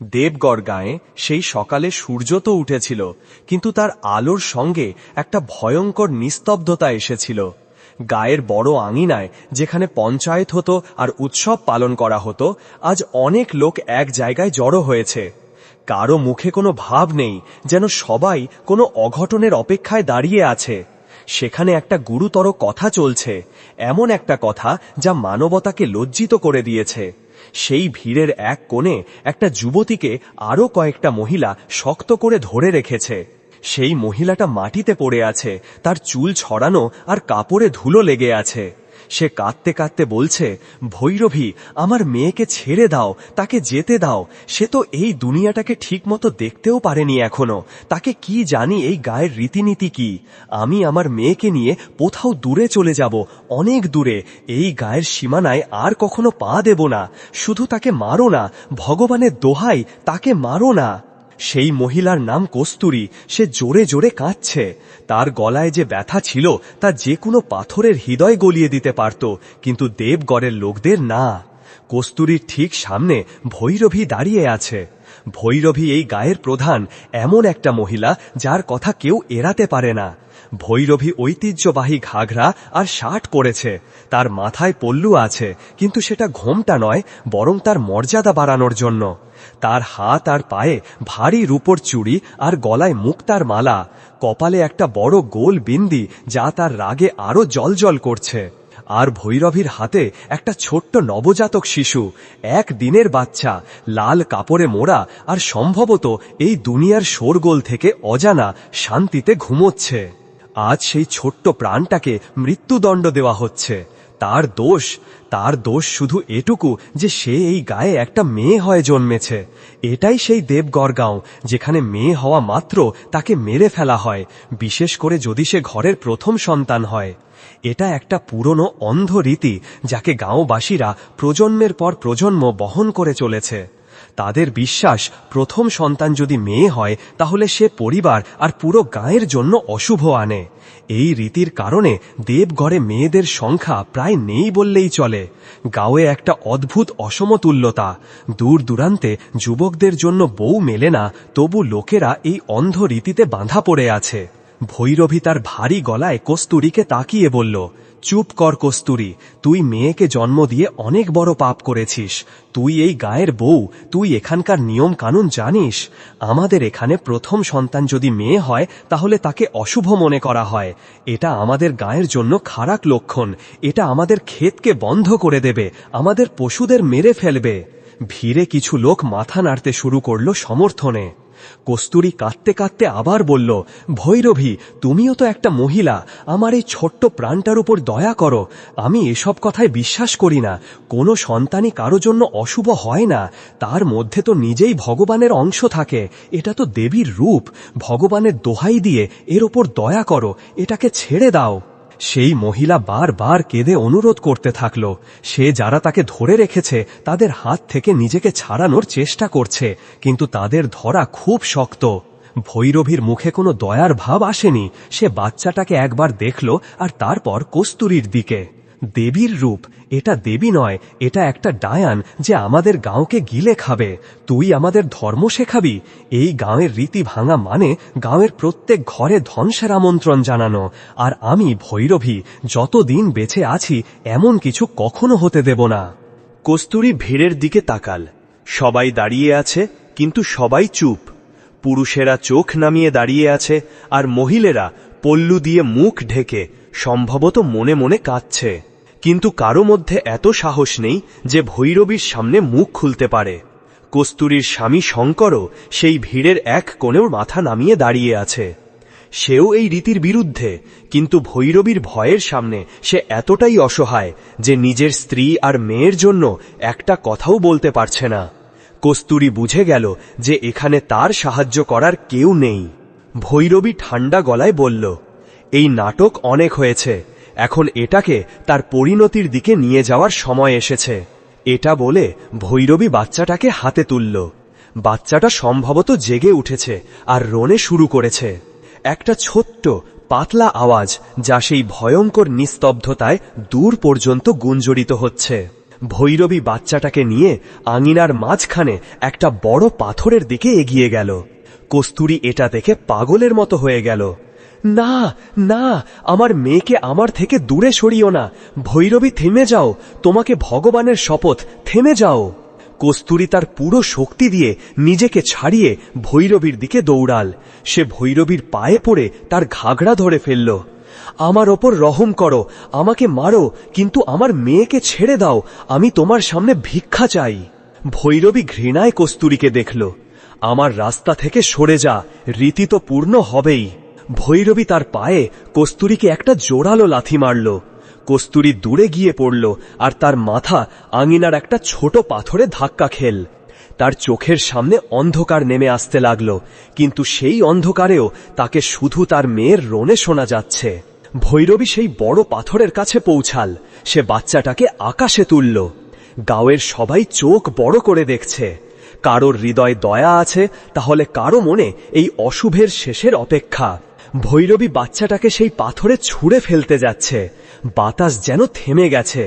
দেবগড় গাঁয়ে সেই সকালে সূর্য তো উঠেছিল, কিন্তু তার আলোর সঙ্গে একটা ভয়ঙ্কর নিস্তব্ধতা এসেছিল। গায়ের বড় আঙিনায় যেখানে পঞ্চায়েত হতো আর উৎসব পালন করা হতো, আজ অনেক লোক এক জায়গায় জড়ো হয়েছে। কারো মুখে কোনো ভাব নেই, যেন সবাই কোনো অঘটনের অপেক্ষায় দাঁড়িয়ে আছে। সেখানে একটা গুরুতর কথা চলছে, এমন একটা কথা যা মানবতাকে লজ্জিত করে দিয়েছে। সেই ভিড়ের এক কোণে একটা যুবতীকে আরো কয়েকটা মহিলা শক্ত করে ধরে রেখেছে। সেই মহিলাটা মাটিতে পড়ে আছে, তার চুল ছড়ানো আর কাপড়ে ধুলো লেগে আছে। সে কাঁদতে কাঁদতে বলছে, ভৈরবী, আমার মেয়েকে ছেড়ে দাও, তাকে যেতে দাও। সে তো এই দুনিয়াটাকে ঠিকমতো দেখতেও পারেনি এখনো, তাকে কি জানি এই গায়ের রীতিনীতি কি। আমি আমার মেয়েকে নিয়ে কোথাও দূরে চলে যাব, অনেক দূরে, এই গায়ের সীমানায় আর কখনো পা দেব না। শুধু তাকে মারো না, ভগবানের দোহাই, তাকে মারো না। সেই মহিলার নাম কস্তুরী। সে জোরে জোরে কাঁদছে। তার গলায় যে ব্যথা ছিল তা যে কোনো পাথরের হৃদয় গলিয়ে দিতে পারত, কিন্তু দেবগড়ের লোকদের না। কস্তুরীর ঠিক সামনে ভৈরবী দাঁড়িয়ে আছে। ভৈরবী এই গায়ের প্রধান, এমন একটা মহিলা যার কথা কেউ এড়াতে পারে না। ভৈরবী ঐতিহ্যবাহী ঘাঘরা আর শার্ট পরেছে। তার মাথায় পল্লু আছে, কিন্তু সেটা ঘোমটা নয়, বরং তার মর্যাদা বাড়ানোর জন্য। তার হাত আর পায়ে ভারী রূপোর চুড়ি আর গলায় মুক্তার মালা, কপালে একটা বড় গোল বিন্দি যা তার রাগে আরো জ্বলজ্বল করছে। আর ভৈরবীর হাতে একটা ছোট্ট নবজাতক শিশু, এক দিনের বাচ্চা, লাল কাপড়ে মোড়া আর সম্ভবত এই দুনিয়ার শোরগোল থেকে অজানা শান্তিতে ঘুমোচ্ছে। আজ সেই ছোট্ট প্রাণটাকে মৃত্যুদণ্ড দেওয়া হচ্ছে। তার দোষ শুধু এটুকু যে সে এই গায়ে একটা মেয়ে হয়ে জন্মেছে। এটাই সেই দেবগড় গাঁও, যেখানে মেয়ে হওয়া মাত্র তাকে মেরে ফেলা হয়, বিশেষ করে যদি সে ঘরের প্রথম সন্তান হয়। এটা একটা পুরনো অন্ধ রীতি, যাকে গাঁওবাসীরা প্রজন্মের পর প্রজন্ম বহন করে চলেছে। তাদের বিশ্বাস, প্রথম সন্তান যদি মেয়ে হয় তাহলে সে পরিবার আর পুরো গাঁয়ের জন্য অশুভ আনে। এই রীতির কারণে দেবগড়ে মেয়েদের সংখ্যা প্রায় নেই বললেই চলে। গাঁয়ে একটা অদ্ভুত অসমতুল্যতা। দূর দূরান্তে যুবকদের জন্য বউ মেলে না, তবু লোকেরা এই অন্ধ রীতিতে বাঁধা পড়ে আছে। ভৈরবী তার ভারী গলায় কস্তুরীকে তাকিয়ে বলল, চুপ কর কস্তুরী, তুই মেয়েকে জন্ম দিয়ে অনেক বড় পাপ করেছিস। তুই এই গায়ের বউ, তুই এখানকার নিয়ম কানুন জানিস। আমাদের এখানে প্রথম সন্তান যদি মেয়ে হয় তাহলে তাকে অশুভ মনে করা হয়। এটা আমাদের গায়ের জন্য খারাপ লক্ষণ। এটা আমাদের ক্ষেতকে বন্ধ করে দেবে, আমাদের পশুদের মেরে ফেলবে। ভিড়ে কিছু লোক মাথা নাড়তে শুরু করল সমর্থনে। কস্তুরী কাঁদতে কাঁদতে আবার বলল, ভৈরবী, তুমিও তো একটা মহিলা, আমার এই ছোট্ট প্রাণটার উপর দয়া করো। আমি এসব কথায় বিশ্বাস করি না। কোনো সন্তানই কারো জন্য অশুভ হয় না। তার মধ্যে তো নিজেই ভগবানের অংশ থাকে। এটা তো দেবীর রূপ। ভগবানের দোহাই দিয়ে এর ওপর দয়া করো, এটাকে ছেড়ে দাও। সেই মহিলা বারবার কেঁদে অনুরোধ করতে থাকল। সে যারা তাকে ধরে রেখেছে তাদের হাত থেকে নিজেকে ছাড়ানোর চেষ্টা করছে, কিন্তু তাদের ধরা খুব শক্ত। ভৈরবীর মুখে কোনো দয়ার ভাব আসেনি। সে বাচ্চাটাকে একবার দেখল আর তারপর কস্তুরীর দিকে। দেবীর রূপ, এটা দেবী নয়, এটা একটা ডায়ান যে আমাদের গাঁওকে গিলে খাবে। তুই আমাদের ধর্ম শেখাবি? এই গাঁয়ের রীতি ভাঙা মানে গাঁয়ের প্রত্যেক ঘরে ধ্বংসের আমন্ত্রণ জানানো। আর আমি ভৈরবী যতদিন বেঁচে আছি এমন কিছু কখনো হতে দেব না। কস্তুরী ভিড়ের দিকে তাকাল। সবাই দাঁড়িয়ে আছে, কিন্তু সবাই চুপ। পুরুষেরা চোখ নামিয়ে দাঁড়িয়ে আছে, আর মহিলারা পল্লু দিয়ে মুখ ঢেকে সম্ভবত মনে মনে কাঁদছে। কিন্তু কারো মধ্যে এত সাহস নেই যে ভৈরবীর সামনে মুখ খুলতে পারে। কস্তুরীর স্বামী শঙ্করও সেই ভিড়ের এক কোণেও মাথা নামিয়ে দাঁড়িয়ে আছে। সেও এই রীতির বিরুদ্ধে, কিন্তু ভৈরবীর ভয়ের সামনে সে এতটাই অসহায় যে নিজের স্ত্রী আর মেয়ের জন্য একটা কথাও বলতে পারছে না। কস্তুরী বুঝে গেল যে এখানে তার সাহায্য করার কেউ নেই। ভৈরবী ঠান্ডা গলায় বলল, এই নাটক অনেক হয়েছে, এখন এটাকে তার পরিণতির দিকে নিয়ে যাওয়ার সময় এসেছে। এটা বলে ভৈরবী বাচ্চাটাকে হাতে তুলল। বাচ্চাটা সম্ভবত জেগে উঠেছে আর রোনে শুরু করেছে। একটা ছোট্ট পাতলা আওয়াজ যা সেই ভয়ঙ্কর নিস্তব্ধতায় দূর পর্যন্ত গুঞ্জরিত হচ্ছে। ভৈরবী বাচ্চাটাকে নিয়ে আঙিনার মাঝখানে একটা বড় পাথরের দিকে এগিয়ে গেল। কস্তুরী এটা দেখে পাগলের মতো হয়ে গেল। না না, আমার মেয়েকে আমার থেকে দূরে সরিও না। ভৈরবী, থেমে যাও, তোমাকে ভগবানের শপথ, থেমে যাও। কস্তুরী তার পুরো শক্তি দিয়ে নিজেকে ছাড়িয়ে ভৈরবীর দিকে দৌড়াল। সে ভৈরবীর পায়ে পড়ে তার ঘাগড়া ধরে ফেলল। আমার ওপর রহম করো, আমাকে মারো, কিন্তু আমার মেয়েকে ছেড়ে দাও, আমি তোমার সামনে ভিক্ষা চাই। ভৈরবী ঘৃণায় কস্তুরীকে দেখল। আমার রাস্তা থেকে সরে যা, রীতি তো পূর্ণ হবেই। ভৈরবী তার পায়ে কস্তুরীকে একটা জোরালো লাথি মারল। কস্তুরী দূরে গিয়ে পড়ল আর তার মাথা আঙিনার একটা ছোট পাথরে ধাক্কা খেল। তার চোখের সামনে অন্ধকার নেমে আসতে লাগল, কিন্তু সেই অন্ধকারেও তাকে শুধু তার মেয়ের রোনে শোনা যাচ্ছে। ভৈরবী সেই বড় পাথরের কাছে পৌঁছাল। সে বাচ্চাটাকে আকাশে তুলল। গাঁয়ের সবাই চোখ বড় করে দেখছে। কারোর হৃদয় দয়া আছে, তাহলে কারো মনে এই অশুভের শেষের অপেক্ষা। ভৈরবী বাচ্চাটাকে সেই পাথরে ছুঁড়ে ফেলতে যাচ্ছে। বাতাস যেন থেমে গেছে।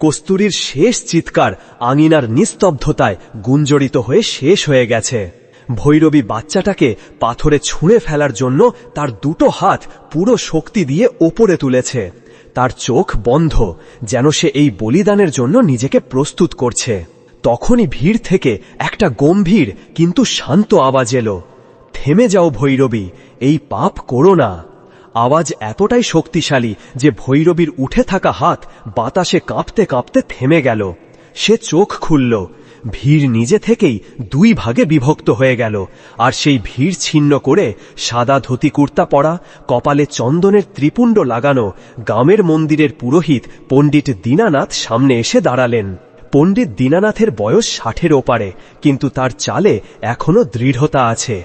কস্তুরীর শেষ চিৎকার আঙিনার নিস্তব্ধতায় গুঞ্জরিত হয়ে শেষ হয়ে গেছে। ভৈরবী বাচ্চাটাকে পাথরে ছুঁড়ে ফেলার জন্য তার দুটো হাত পুরো শক্তি দিয়ে ওপরে তুলেছে। তার চোখ বন্ধ, যেন সে এই বলিদানের জন্য নিজেকে প্রস্তুত করছে। তখনই ভিড় থেকে একটা গম্ভীর কিন্তু শান্ত আওয়াজ এলো, থেমে যাও ভৈরবী, এই পাপ করো না। আওয়াজ এতটাই শক্তিশালী যে ভৈরবীর উঠে থাকা হাত বাতাসে কাঁপতে কাঁপতে থেমে গেল। সে চোখ খুলল। ভিড় নিজে থেকেই দুই ভাগে বিভক্ত হয়ে গেল, আর সেই ভিড় ছিন্ন করে সাদা ধুতি কুর্তা পরা, কপালে চন্দনের ত্রিপুণ্ড লাগানো গ্রামের মন্দিরের পুরোহিত পণ্ডিত দীনানাথ সামনে এসে দাঁড়ালেন। পণ্ডিত দীনানাথের বয়স 60-এর ওপারে, কিন্তু তার চালে এখনো দৃঢ়তা আছে।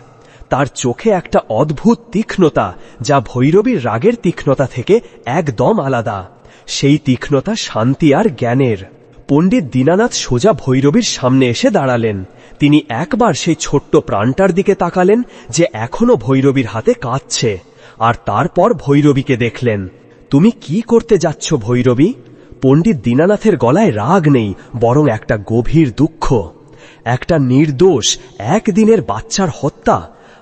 তার চোখে একটা অদ্ভুত তীক্ষ্ণতা, যা ভৈরবীর রাগের তীক্ষ্ণতা থেকে একদম আলাদা। সেই তীক্ষ্ণতা শান্তি আর জ্ঞানের। পণ্ডিত দীনানাথ সোজা ভৈরবীর সামনে এসে দাঁড়ালেন। তিনি একবার সেই ছোট্ট প্রাণটার দিকে তাকালেন, যে এখনো ভৈরবীর হাতে কাঁদছে, আর তারপর ভৈরবীকে দেখলেন। তুমি কি করতে যাচ্ছ ভৈরবী? পণ্ডিত দীনানাথের গলায় রাগ নেই, বরং একটা গভীর দুঃখ। একটা নির্দোষ একদিনের বাচ্চার হত্যা,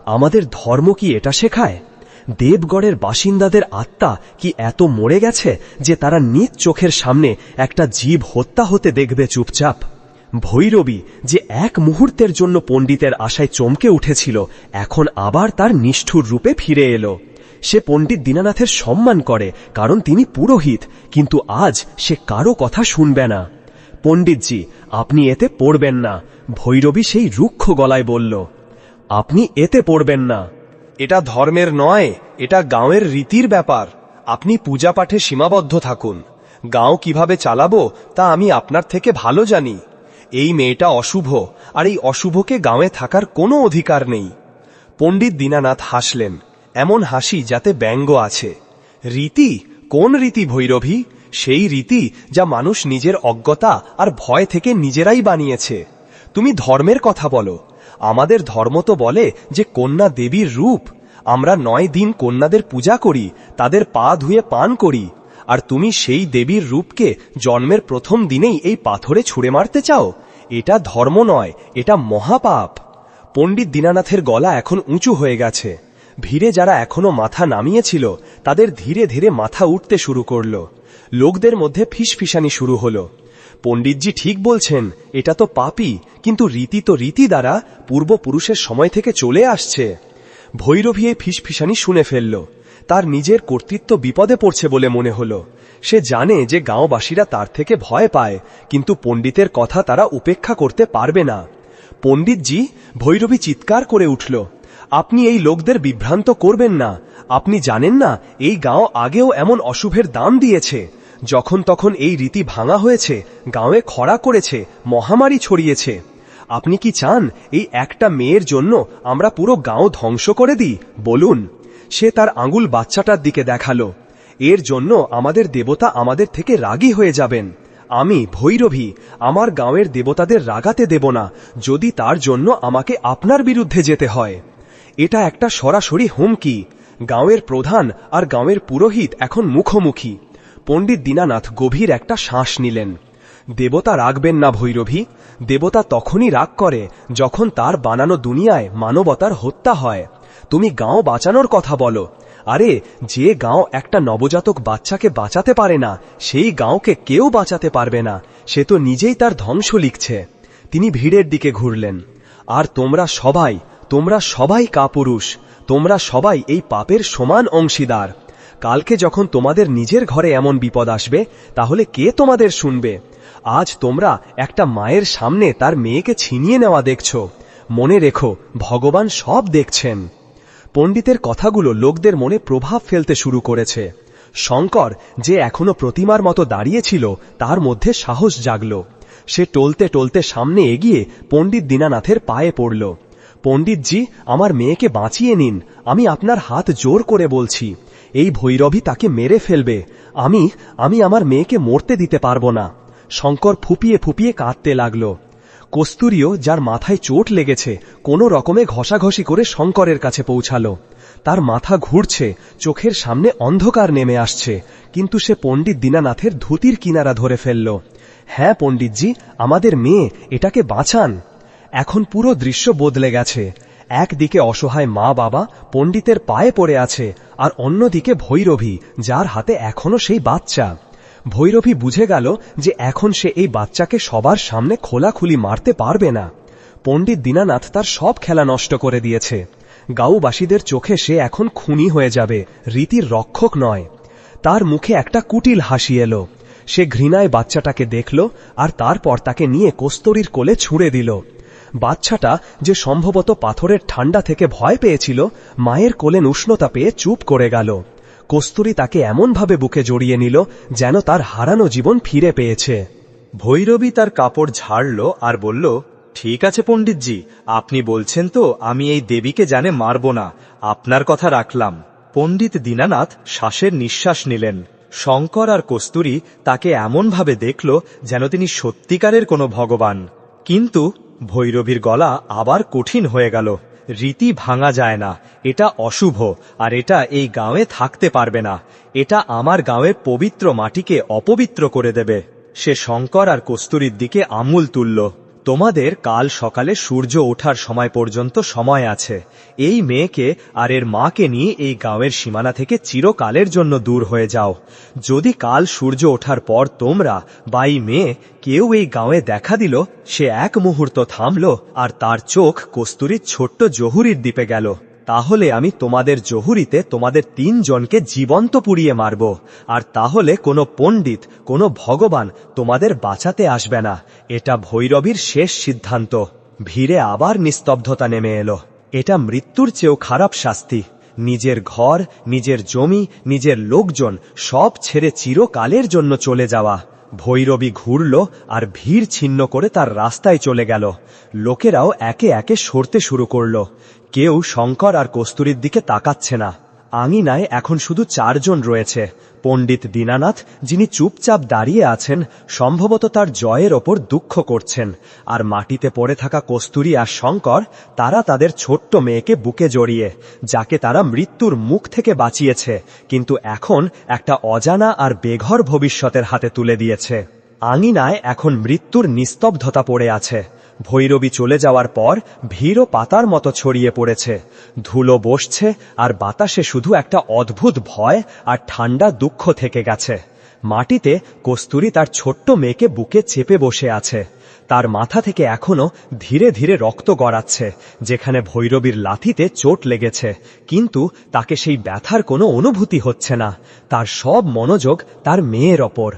আমাদের ধর্ম কি এটা শেখায়? দেবগড়ের বাসিন্দাদের আত্মা কি এত মরে গেছে যে তারা নিজ চোখের সামনে একটা জীব হত্যা হতে দেখবে চুপচাপ? ভৈরবী, যে এক মুহূর্তের জন্য পণ্ডিতের আশায় চমকে উঠেছিল, এখন আবার তার নিষ্ঠুর রূপে ফিরে এলো। সে পণ্ডিত দীনানাথের সম্মান করে, কারণ তিনি পুরোহিত, কিন্তু আজ সে কারো কথা শুনবে না। পণ্ডিতজি, আপনি এতে পড়বেন না, ভৈরবী সেই রুক্ষ গলায় বলল। আপনি এতে পড়বেন না। এটা ধর্মের নয়, এটা গাঁয়ের রীতির ব্যাপার। আপনি পূজা পাঠে সীমাবদ্ধ থাকুন। গাঁও কিভাবে চালাবো তা আমি আপনার থেকে ভালো জানি। এই মেয়েটা অশুভ, আর এই অশুভকে গাঁয়ে থাকার কোনো অধিকার নেই। পণ্ডিত দীনানাথ হাসলেন, এমন হাসি যাতে ব্যঙ্গ আছে। রীতি? কোন রীতি ভৈরবী? সেই রীতি যা মানুষ নিজের অজ্ঞতা আর ভয় থেকে নিজেরাই বানিয়েছে। তুমি ধর্মের কথা বলো। আমাদের ধর্ম তো বলে যে কন্যা দেবীর রূপ। আমরা 9 দিন কন্যাদের পূজা করি, তাদের পা ধুয়ে পান করি। আর তুমি সেই দেবীর রূপকে জন্মের প্রথম দিনেই এই পাথরে ছুঁড়ে মারতে চাও? এটা ধর্ম নয়, এটা মহাপাপ। পণ্ডিত দীনানাথের গলা এখন উঁচু হয়ে গেছে। ভিড়ে যারা এখনো মাথা নামিয়েছিল, তাদের ধীরে ধীরে মাথা উঠতে শুরু করল। লোকদের মধ্যে ফিসফিসানি শুরু হলো। পণ্ডিতজি ঠিক বলছেন, এটা তো পাপই, কিন্তু রীতি তো রীতি দ্বারা পূর্বপুরুষের সময় থেকে চলে আসছে। ভৈরবী এই ফিসফিসানি শুনে ফেলল। তার নিজের কর্তৃত্ব বিপদে পড়ছে বলে মনে হলো। সে জানে যে গাঁওবাসীরা তার থেকে ভয় পায়, কিন্তু পণ্ডিতের কথা তারা উপেক্ষা করতে পারবে না। পণ্ডিতজি, ভৈরবী চিৎকার করে উঠল, আপনি এই লোকদের বিভ্রান্ত করবেন না। আপনি জানেন না এই গাঁও আগেও এমন অশুভের দাম দিয়েছে। যখন তখন এই রীতি ভাঙা হয়েছে, গাঁয়ে খরা করেছে, মহামারী ছড়িয়েছে। আপনি কি চান এই একটা মেয়ের জন্য আমরা পুরো গাঁও ধ্বংস করে দিই? বলুন। সে তার আঙুল বাচ্চাটার দিকে দেখালো। এর জন্য আমাদের দেবতা আমাদের থেকে রাগী হয়ে যাবেন। আমি ভৈরবী আমার গাঁয়ের দেবতাদের রাগাতে দেব না, যদি তার জন্য আমাকে আপনার বিরুদ্ধে যেতে হয়। এটা একটা সরাসরি হুমকি। গাঁয়ের প্রধান আর গাঁয়ের পুরোহিত এখন মুখোমুখি। পণ্ডিত দীনানাথ গভীর একটা শ্বাস নিলেন। দেবতা রাগবেন না ভৈরবী। দেবতা তখনই রাগ করে যখন তার বানানো দুনিয়ায় মানবতার হত্যা হয়। তুমি গাঁও বাঁচানোর কথা বলো। আরে, যে গাঁও একটা নবজাতক বাচ্চাকে বাঁচাতে পারে না, সেই গাঁওকে কেউ বাঁচাতে পারবে না। সে তো নিজেই তার ধ্বংস লিখছে। তিনি ভিড়ের দিকে ঘুরলেন। আর তোমরা সবাই কাপুরুষ। তোমরা সবাই এই পাপের সমান অংশীদার। কালকে যখন তোমাদের নিজের ঘরে এমন বিপদ আসবে, তাহলে কে তোমাদের শুনবে? আজ তোমরা একটা মায়ের সামনে তার মেয়েকে ছিনিয়ে নেওয়া দেখছ। মনে রেখো, ভগবান সব দেখছেন। পণ্ডিতের কথাগুলো লোকদের মনে প্রভাব ফেলতে শুরু করেছে। শঙ্কর, যে এখনো প্রতিমার মতো দাঁড়িয়েছিল, তার মধ্যে সাহস জাগল। সে টলতে টলতে সামনে এগিয়ে পণ্ডিত দীনানাথের পায়ে পড়ল। পণ্ডিতজি, আমার মেয়েকে বাঁচিয়ে নিন। আমি আপনার হাত জোর করে বলছি। এই ভৈরবী তাকে মেরে ফেলবে। আমি আমার মেয়েকে মরতে দিতে পারবো না। শঙ্কর ফুপিয়ে ফুপিয়ে কাঁদতে লাগল। কস্তুরীও, যার মাথায় চোট লেগেছে, কোনো রকমে ঘষাঘষি করে শঙ্করের কাছে পৌঁছালো। তার মাথা ঘুরছে, চোখের সামনে অন্ধকার নেমে আসছে, কিন্তু সে পণ্ডিত দীনানাথের ধুতির কিনারা ধরে ফেলল। হ্যাঁ পণ্ডিতজি, আমাদের মেয়ে, এটাকে বাঁচান। এখন পুরো দৃশ্য বদলে গেছে। একদিকে অসহায় মা বাবা পণ্ডিতের পায়ে পড়ে আছে, আর অন্যদিকে ভৈরবী, যার হাতে এখনো সেই বাচ্চা। ভৈরবী বুঝে গেল যে এখন সে এই বাচ্চাকে সবার সামনে খোলাখুলি মারতে পারবে না। পণ্ডিত দীনানাথ তার সব খেলা নষ্ট করে দিয়েছে। গাঁওবাসীদের চোখে সে এখন খুনি হয়ে যাবে, রীতির রক্ষক নয়। তার মুখে একটা কুটিল হাসি এলো। সে ঘৃণায় বাচ্চাটাকে দেখল, আর তারপর তাকে নিয়ে কস্তুরীর কোলে ছুঁড়ে দিল। বাচ্চাটা, যে সম্ভবত পাথরের ঠান্ডা থেকে ভয় পেয়েছিল, মায়ের কোলে উষ্ণতা পেয়ে চুপ করে গেল। কস্তুরী তাকে এমনভাবে বুকে জড়িয়ে নিল যেন তার হারানো জীবন ফিরে পেয়েছে। ভৈরবী তার কাপড় ঝাড়ল আর বলল, ঠিক আছে পণ্ডিতজি, আপনি বলছেন তো আমি এই দেবীকে জানে মারব না, আপনার কথা রাখলাম। পণ্ডিত দীনানাথ শ্বাসের নিঃশ্বাস নিলেন। শঙ্কর আর কস্তুরী তাকে এমনভাবে দেখল যেন তিনি সত্যিকারের কোনো ভগবান। কিন্তু ভৈরবীর গলা আবার কঠিন হয়ে গেল। রীতি ভাঙা যায় না, এটা অশুভ, আর এটা এই গাঁয়ে থাকতে পারবে না। এটা আমার গাঁয়ের পবিত্র মাটিকে অপবিত্র করে দেবে। সে শঙ্কর আর কস্তুরীর দিকে আঙুল তুলল। তোমাদের কাল সকালে সূর্য ওঠার সময় পর্যন্ত সময় আছে। এই মেয়েকে আর এর মাকে নিয়ে এই গাঁয়ের সীমানা থেকে চিরকালের জন্য দূর হয়ে যাও। যদি কাল সূর্য ওঠার পর তোমরা বা এই মেয়ে কেউ এই গাঁয়ে দেখা দিল, সে এক মুহূর্ত থামল আর তার চোখ কস্তুরীর ছোট্ট জহুরির দ্বীপে গেল, তাহলে আমি তোমাদের জহুরিতে তোমাদের 3 জনকে জীবন্ত পুড়িয়ে মারব। আর তাহলে কোনো পণ্ডিত, কোনো ভগবান তোমাদের বাঁচাতে আসবে না। এটা ভৈরবীর শেষ সিদ্ধান্ত। ভিড়ে আবার নিস্তব্ধতা নেমে এলো। এটা মৃত্যুর চেয়েও খারাপ শাস্তি। নিজের ঘর, নিজের জমি, নিজের লোকজন সব ছেড়ে চিরকালের জন্য চলে যাওয়া। ভৈরবী ঘুরল আর ভিড় ছিন্ন করে তার রাস্তায় চলে গেল। লোকেরাও একে একে সরতে শুরু করল। কেউ শঙ্কর আর কস্তুরীর দিকে তাকাচ্ছে না। আঙিনায় এখন শুধু 4 জন রয়েছে। পণ্ডিত দীনানাথ, যিনি চুপচাপ দাঁড়িয়ে আছেন, সম্ভবত তার জয়ের ওপর দুঃখ করছেন। আর মাটিতে পড়ে থাকা কস্তুরী আর শঙ্কর, তারা তাদের ছোট্ট মেয়েকে বুকে জড়িয়ে, যাকে তারা মৃত্যুর মুখ থেকে বাঁচিয়েছে, কিন্তু এখন একটা অজানা আর বেঘর ভবিষ্যতের হাতে তুলে দিয়েছে। আঙিনায় এখন মৃত্যুর নিস্তব্ধতা পড়ে আছে। ভৈরবী চলে যাওয়ার পর ভিড়ও পাতার মতো ছড়িয়ে পড়েছে। ধুলো বসছে, আর বাতাসে শুধু একটা অদ্ভুত ভয় আর ঠান্ডা দুঃখ থেকে গেছে। মাটিতে কস্তুরী তার ছোট্ট মেয়েকে বুকে চেপে বসে আছে। তার মাথা থেকে এখনো ধীরে ধীরে রক্ত গড়াচ্ছে, যেখানে ভৈরবীর লাথিতে চোট লেগেছে, কিন্তু তাকে সেই ব্যথার কোনো অনুভূতি হচ্ছে না। তার সব মনোযোগ তার মেয়ের ওপর,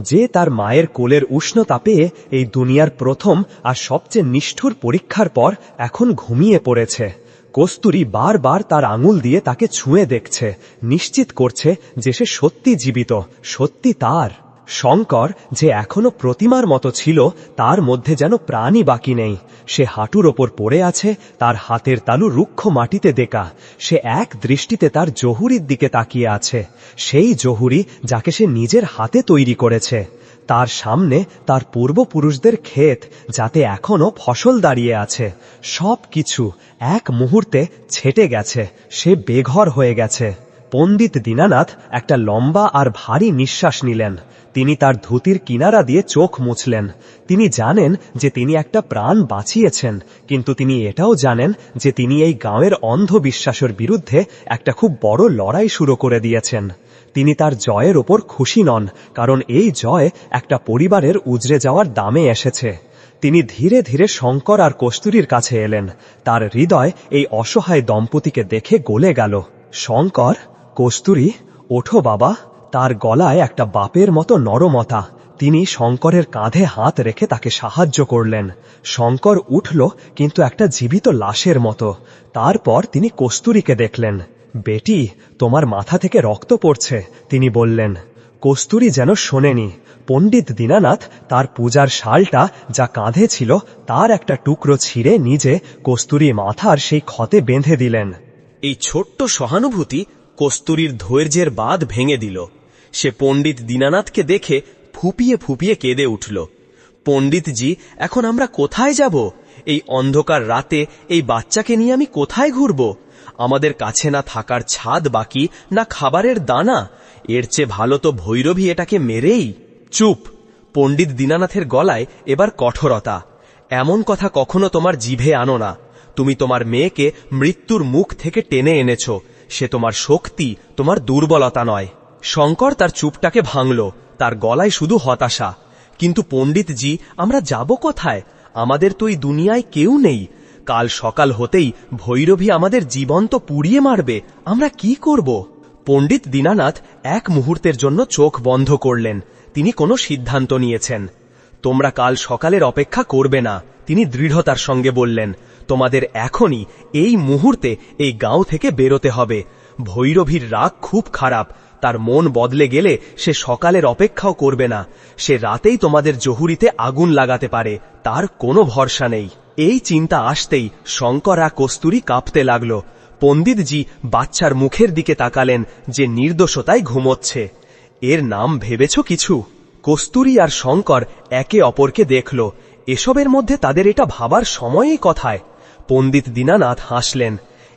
যে তার মায়ের কোলের উষ্ণতা পেয়ে এই দুনিয়ার প্রথম আর সবচেয়ে নিষ্ঠুর পরীক্ষার পর এখন ঘুমিয়ে পড়েছে। কস্তুরী বারবার তার আঙুল দিয়ে তাকে ছুঁয়ে দেখছে, নিশ্চিত করছে যে সে সত্যি জীবিত, সত্যি তার। শঙ্কর, যে এখনো প্রতিমার মতো ছিল, তার মধ্যে যেন প্রাণই বাকি নেই। সে হাঁটুর ওপর পড়ে আছে, তার হাতের তালু রুক্ষ মাটিতে দেকা। সে এক দৃষ্টিতে তার জহুরির দিকে তাকিয়ে আছে, সেই জহুরি যাকে সে নিজের হাতে তৈরি করেছে। তার সামনে তার পূর্বপুরুষদের ক্ষেত, যাতে এখনো ফসল দাঁড়িয়ে আছে। সব কিছু এক মুহূর্তে ছেটে গেছে, সে বেঘর হয়ে গেছে। পণ্ডিত দীনানাথ একটা লম্বা আর ভারী নিঃশ্বাস নিলেন। তিনি তার ধুতির কিনারা দিয়ে চোখ মুছলেন। তিনি জানেন যে তিনি একটা প্রাণ বাঁচিয়েছেন, কিন্তু তিনি এটাও জানেন যে তিনি এই গাঁয়ের অন্ধবিশ্বাসের বিরুদ্ধে একটা খুব বড় লড়াই শুরু করে দিয়েছেন। তিনি তার জয়ের ওপর খুশি নন, কারণ এই জয় একটা পরিবারের উজড়ে যাওয়ার দামে এসেছে। তিনি ধীরে ধীরে শঙ্কর আর কস্তুরীর কাছে এলেন। তার হৃদয় এই অসহায় দম্পতিকে দেখে গলে গেল। শঙ্কর, কস্তুরী, ওঠো বাবা। তার গলায় একটা বাপের মতো নরমতা। তিনি শঙ্করের কাঁধে হাত রেখে তাকে সাহায্য করলেন। শঙ্কর উঠল, কিন্তু একটা জীবিত লাশের মতো। তারপর তিনি কস্তুরীকে দেখলেন। বেটি, তোমার মাথা থেকে রক্ত পড়ছে, তিনি বললেন। কস্তুরী যেন শোনেনি। পণ্ডিত দীনানাথ তার পূজার শালটা যা কাঁধে ছিল তার একটা টুকরো ছিঁড়ে নিজে কস্তুরী মাথার সেই ক্ষতে বেঁধে দিলেন। এই ছোট্ট সহানুভূতি কস্তুরীর ধৈর্যের বাঁধ ভেঙে দিল। সে পণ্ডিত দীনানাথকে দেখে ফুপিয়ে ফুপিয়ে কেঁদে উঠল। পণ্ডিতজি, এখন আমরা কোথায় যাব? এই অন্ধকার রাতে এই বাচ্চাকে নিয়ে আমি কোথায় ঘুরব? আমাদের কাছে না থাকার ছাদ বাকি, না খাবারের দানা। এর চেয়ে ভালো তো ভৈরবী এটাকে মেরেই। চুপ! পণ্ডিত দীনানাথের গলায় এবার কঠোরতা। এমন কথা কখনো তোমার জিভে আনো না। তুমি তোমার মেয়েকে মৃত্যুর মুখ থেকে টেনে এনেছ। সে তোমার শক্তি, তোমার দুর্বলতা নয়। শঙ্কর তার চুপটাকে ভাঙল। তার গলায় শুধু হতাশা। কিন্তু পণ্ডিতজি, আমরা যাব কোথায়? আমাদের তো এই দুনিয়ায় কেউ নেই। কাল সকাল হতেই ভৈরবী আমাদের জীবন্ত পুড়িয়ে মারবে। আমরা কি করব? পণ্ডিত দীনানাথ এক মুহূর্তের জন্য চোখ বন্ধ করলেন। তিনি কোনো সিদ্ধান্ত নিয়েছেন। তোমরা কাল সকালের অপেক্ষা করবে না, তিনি দৃঢ়তার সঙ্গে বললেন। তোমাদের এখনই, এই মুহূর্তে এই গাঁও থেকে বেরোতে হবে। ভৈরবীর রাগ খুব খারাপ। তার মন বদলে গেলে সে সকালের অপেক্ষাও করবে না। সে রাতেই তোমাদের জহুরিতে আগুন লাগাতে পারে, তার কোনো ভরসা নেই। এই চিন্তা আসতেই শঙ্কর আর কস্তুরী কাঁপতে লাগল। পণ্ডিতজি বাচ্চার মুখের দিকে তাকালেন, যে নির্দোষতায় ঘুমোচ্ছে। এর নাম ভেবেছ কিছু? কস্তুরী আর শঙ্কর একে অপরকে দেখল। এসবের মধ্যে তাদের এটা ভাবার সময়ই কথায়। পণ্ডিত দীনানাথ হাসলেন।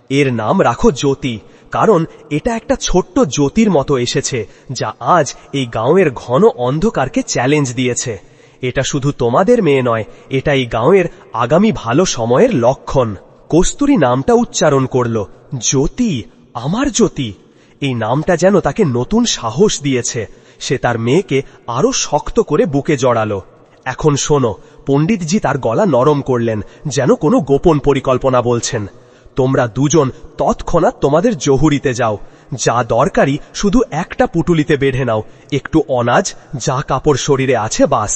এর নাম রাখো জ্যোতি, কারণ এটা একটা ছোট্ট জ্যোতির মতো এসেছে, যা আজ এই গাঁয়ের ঘন অন্ধকারকে চ্যালেঞ্জ দিয়েছে। এটা শুধু তোমাদের মেয়ে নয়, এটা এই গাঁয়ের আগামী ভালো সময়ের লক্ষণ। কস্তুরী নামটা উচ্চারণ করল। জ্যোতি, আমার জ্যোতি। এই নামটা যেন তাকে নতুন সাহস দিয়েছে। সে তার মেয়েকে আরো শক্ত করে বুকে জড়ালো। এখন শোনো, পণ্ডিতজি তার গলা নরম করলেন, যেন কোনো গোপন পরিকল্পনা বলছেন। তোমরা দুজন তৎক্ষণাৎ তোমাদের জহুরিতে যাও। যা দরকারি শুধু একটা পুটুলিতে বেঁধে নাও, একটু অনাজ, যা কাপড় শরীরে আছে বাস।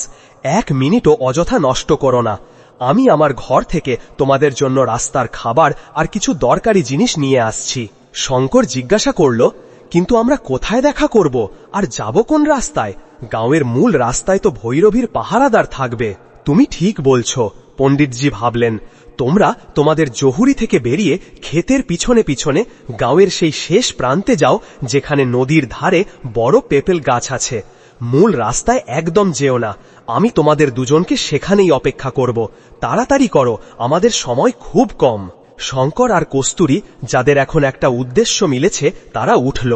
1 মিনিটও অযথা নষ্ট করো না। আমি আমার ঘর থেকে তোমাদের জন্য রাস্তার খাবার আর কিছু দরকারি জিনিস নিয়ে আসছি। শঙ্কর জিজ্ঞাসা করল, কিন্তু আমরা কোথায় দেখা করব আর যাব কোন রাস্তায়? গাঁয়ের মূল রাস্তায় তো ভৈরবীর পাহারাদার থাকবে। তুমি ঠিক বলছ, পণ্ডিতজি ভাবলেন। তোমরা তোমাদের জহুরি থেকে বেরিয়ে ক্ষেতের পিছনে পিছনে গাঁয়ের সেই শেষ প্রান্তে যাও, যেখানে নদীর ধারে বড় পেপেল গাছ আছে। মূল রাস্তায় একদম যেও না। আমি তোমাদের দুজনকে সেখানেই অপেক্ষা করব। তাড়াতাড়ি করো, আমাদের সময় খুব কম। শঙ্কর আর কস্তুরী, যাদের এখন একটা উদ্দেশ্য মিলেছে, তারা উঠল।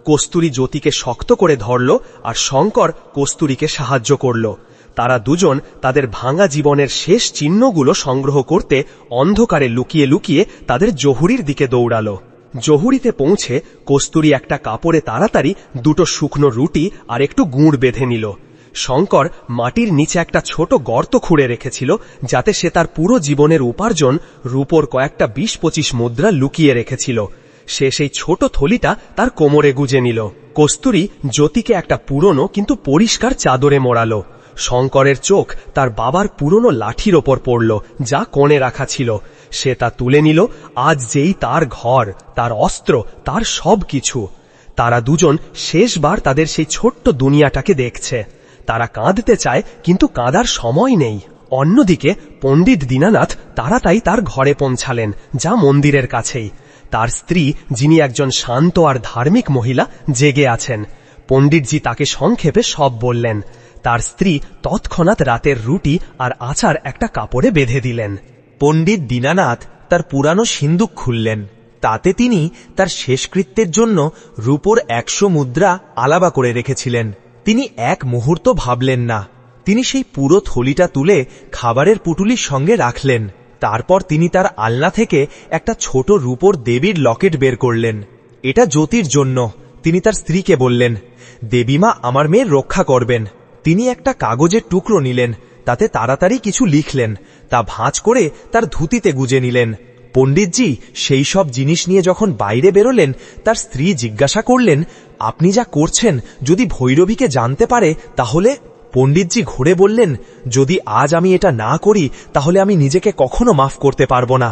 কস্তুরী জ্যোতিকে শক্ত করে ধরল, আর শঙ্কর কস্তুরীকে সাহায্য করল। তারা দুজন তাদের ভাঙা জীবনের শেষ চিহ্নগুলো সংগ্রহ করতে অন্ধকারে লুকিয়ে লুকিয়ে তাদের জহুরির দিকে দৌড়াল। জহুরিতে পৌঁছে কস্তুরী একটা কাপড়ে তাড়াতাড়ি 2টো শুকনো রুটি আর একটু গুড় বেঁধে নিল। শঙ্কর মাটির নিচে একটা ছোট গর্ত খুঁড়ে রেখেছিল, যাতে সে তার পুরো জীবনের উপার্জন, রূপোর কয়েকটা 20-25 মুদ্রা লুকিয়ে রেখেছিল। সে সেই ছোট থলিটা তার কোমরে গুজে নিল। কস্তুরী জ্যোতিকে একটা পুরনো কিন্তু পরিষ্কার চাদরে মোড়ালো। শঙ্করের চোখ তার বাবার পুরনো লাঠির ওপর পড়ল, যা কোণে রাখা ছিল। সে তা তুলে নিল। আজ যেই তার ঘর, তার অস্ত্র, তার সব কিছু। তারা দুজন শেষবার তাদের সেই ছোট্ট দুনিয়াটাকে দেখছে। তারা কাঁদতে চায়, কিন্তু কাঁদার সময় নেই। অন্যদিকে পণ্ডিত দীনানাথ তাড়াতাড়ি তার ঘরে পৌঁছালেন, যা মন্দিরের কাছেই। তার স্ত্রী, যিনি একজন শান্ত আর ধার্মিক মহিলা, জেগে আছেন। পণ্ডিতজি তাকে সংক্ষেপে সব বললেন। তার স্ত্রী তৎক্ষণাৎ রাতের রুটি আর আচার একটা কাপড়ে বেঁধে দিলেন। পণ্ডিত দীনানাথ তার পুরানো সিন্দুক খুললেন। তাতে তিনি তার শেষকৃত্যের জন্য রূপোর 100 মুদ্রা আলাদা করে রেখেছিলেন। তিনি এক মুহূর্ত ভাবলেন না। তিনি সেই পুরো থলিটা তুলে খাবারের পুটুলির সঙ্গে রাখলেন। তারপর তিনি তার আলনা থেকে একটা ছোট রূপোর দেবীর লকেট বের করলেন। এটা জ্যোতির জন্য। তিনি তার স্ত্রীকে বললেন, দেবীমা আমার মেয়ের রক্ষা করবেন। তিনি একটা কাগজের টুকরো নিলেন, তাতে তাড়াতাড়ি কিছু লিখলেন, তা ভাঁজ করে তার ধুতিতে গুজে নিলেন। পণ্ডিতজি সেই সব জিনিস নিয়ে যখন বাইরে বেরোলেন, তার স্ত্রী জিজ্ঞাসা করলেন, আপনি যা করছেন যদি ভৈরবীকে জানতে পারে তাহলে? পণ্ডিতজি ঘুরে বললেন, যদি আজ আমি এটা না করি তাহলে আমি নিজেকে কখনো মাফ করতে পারবো না।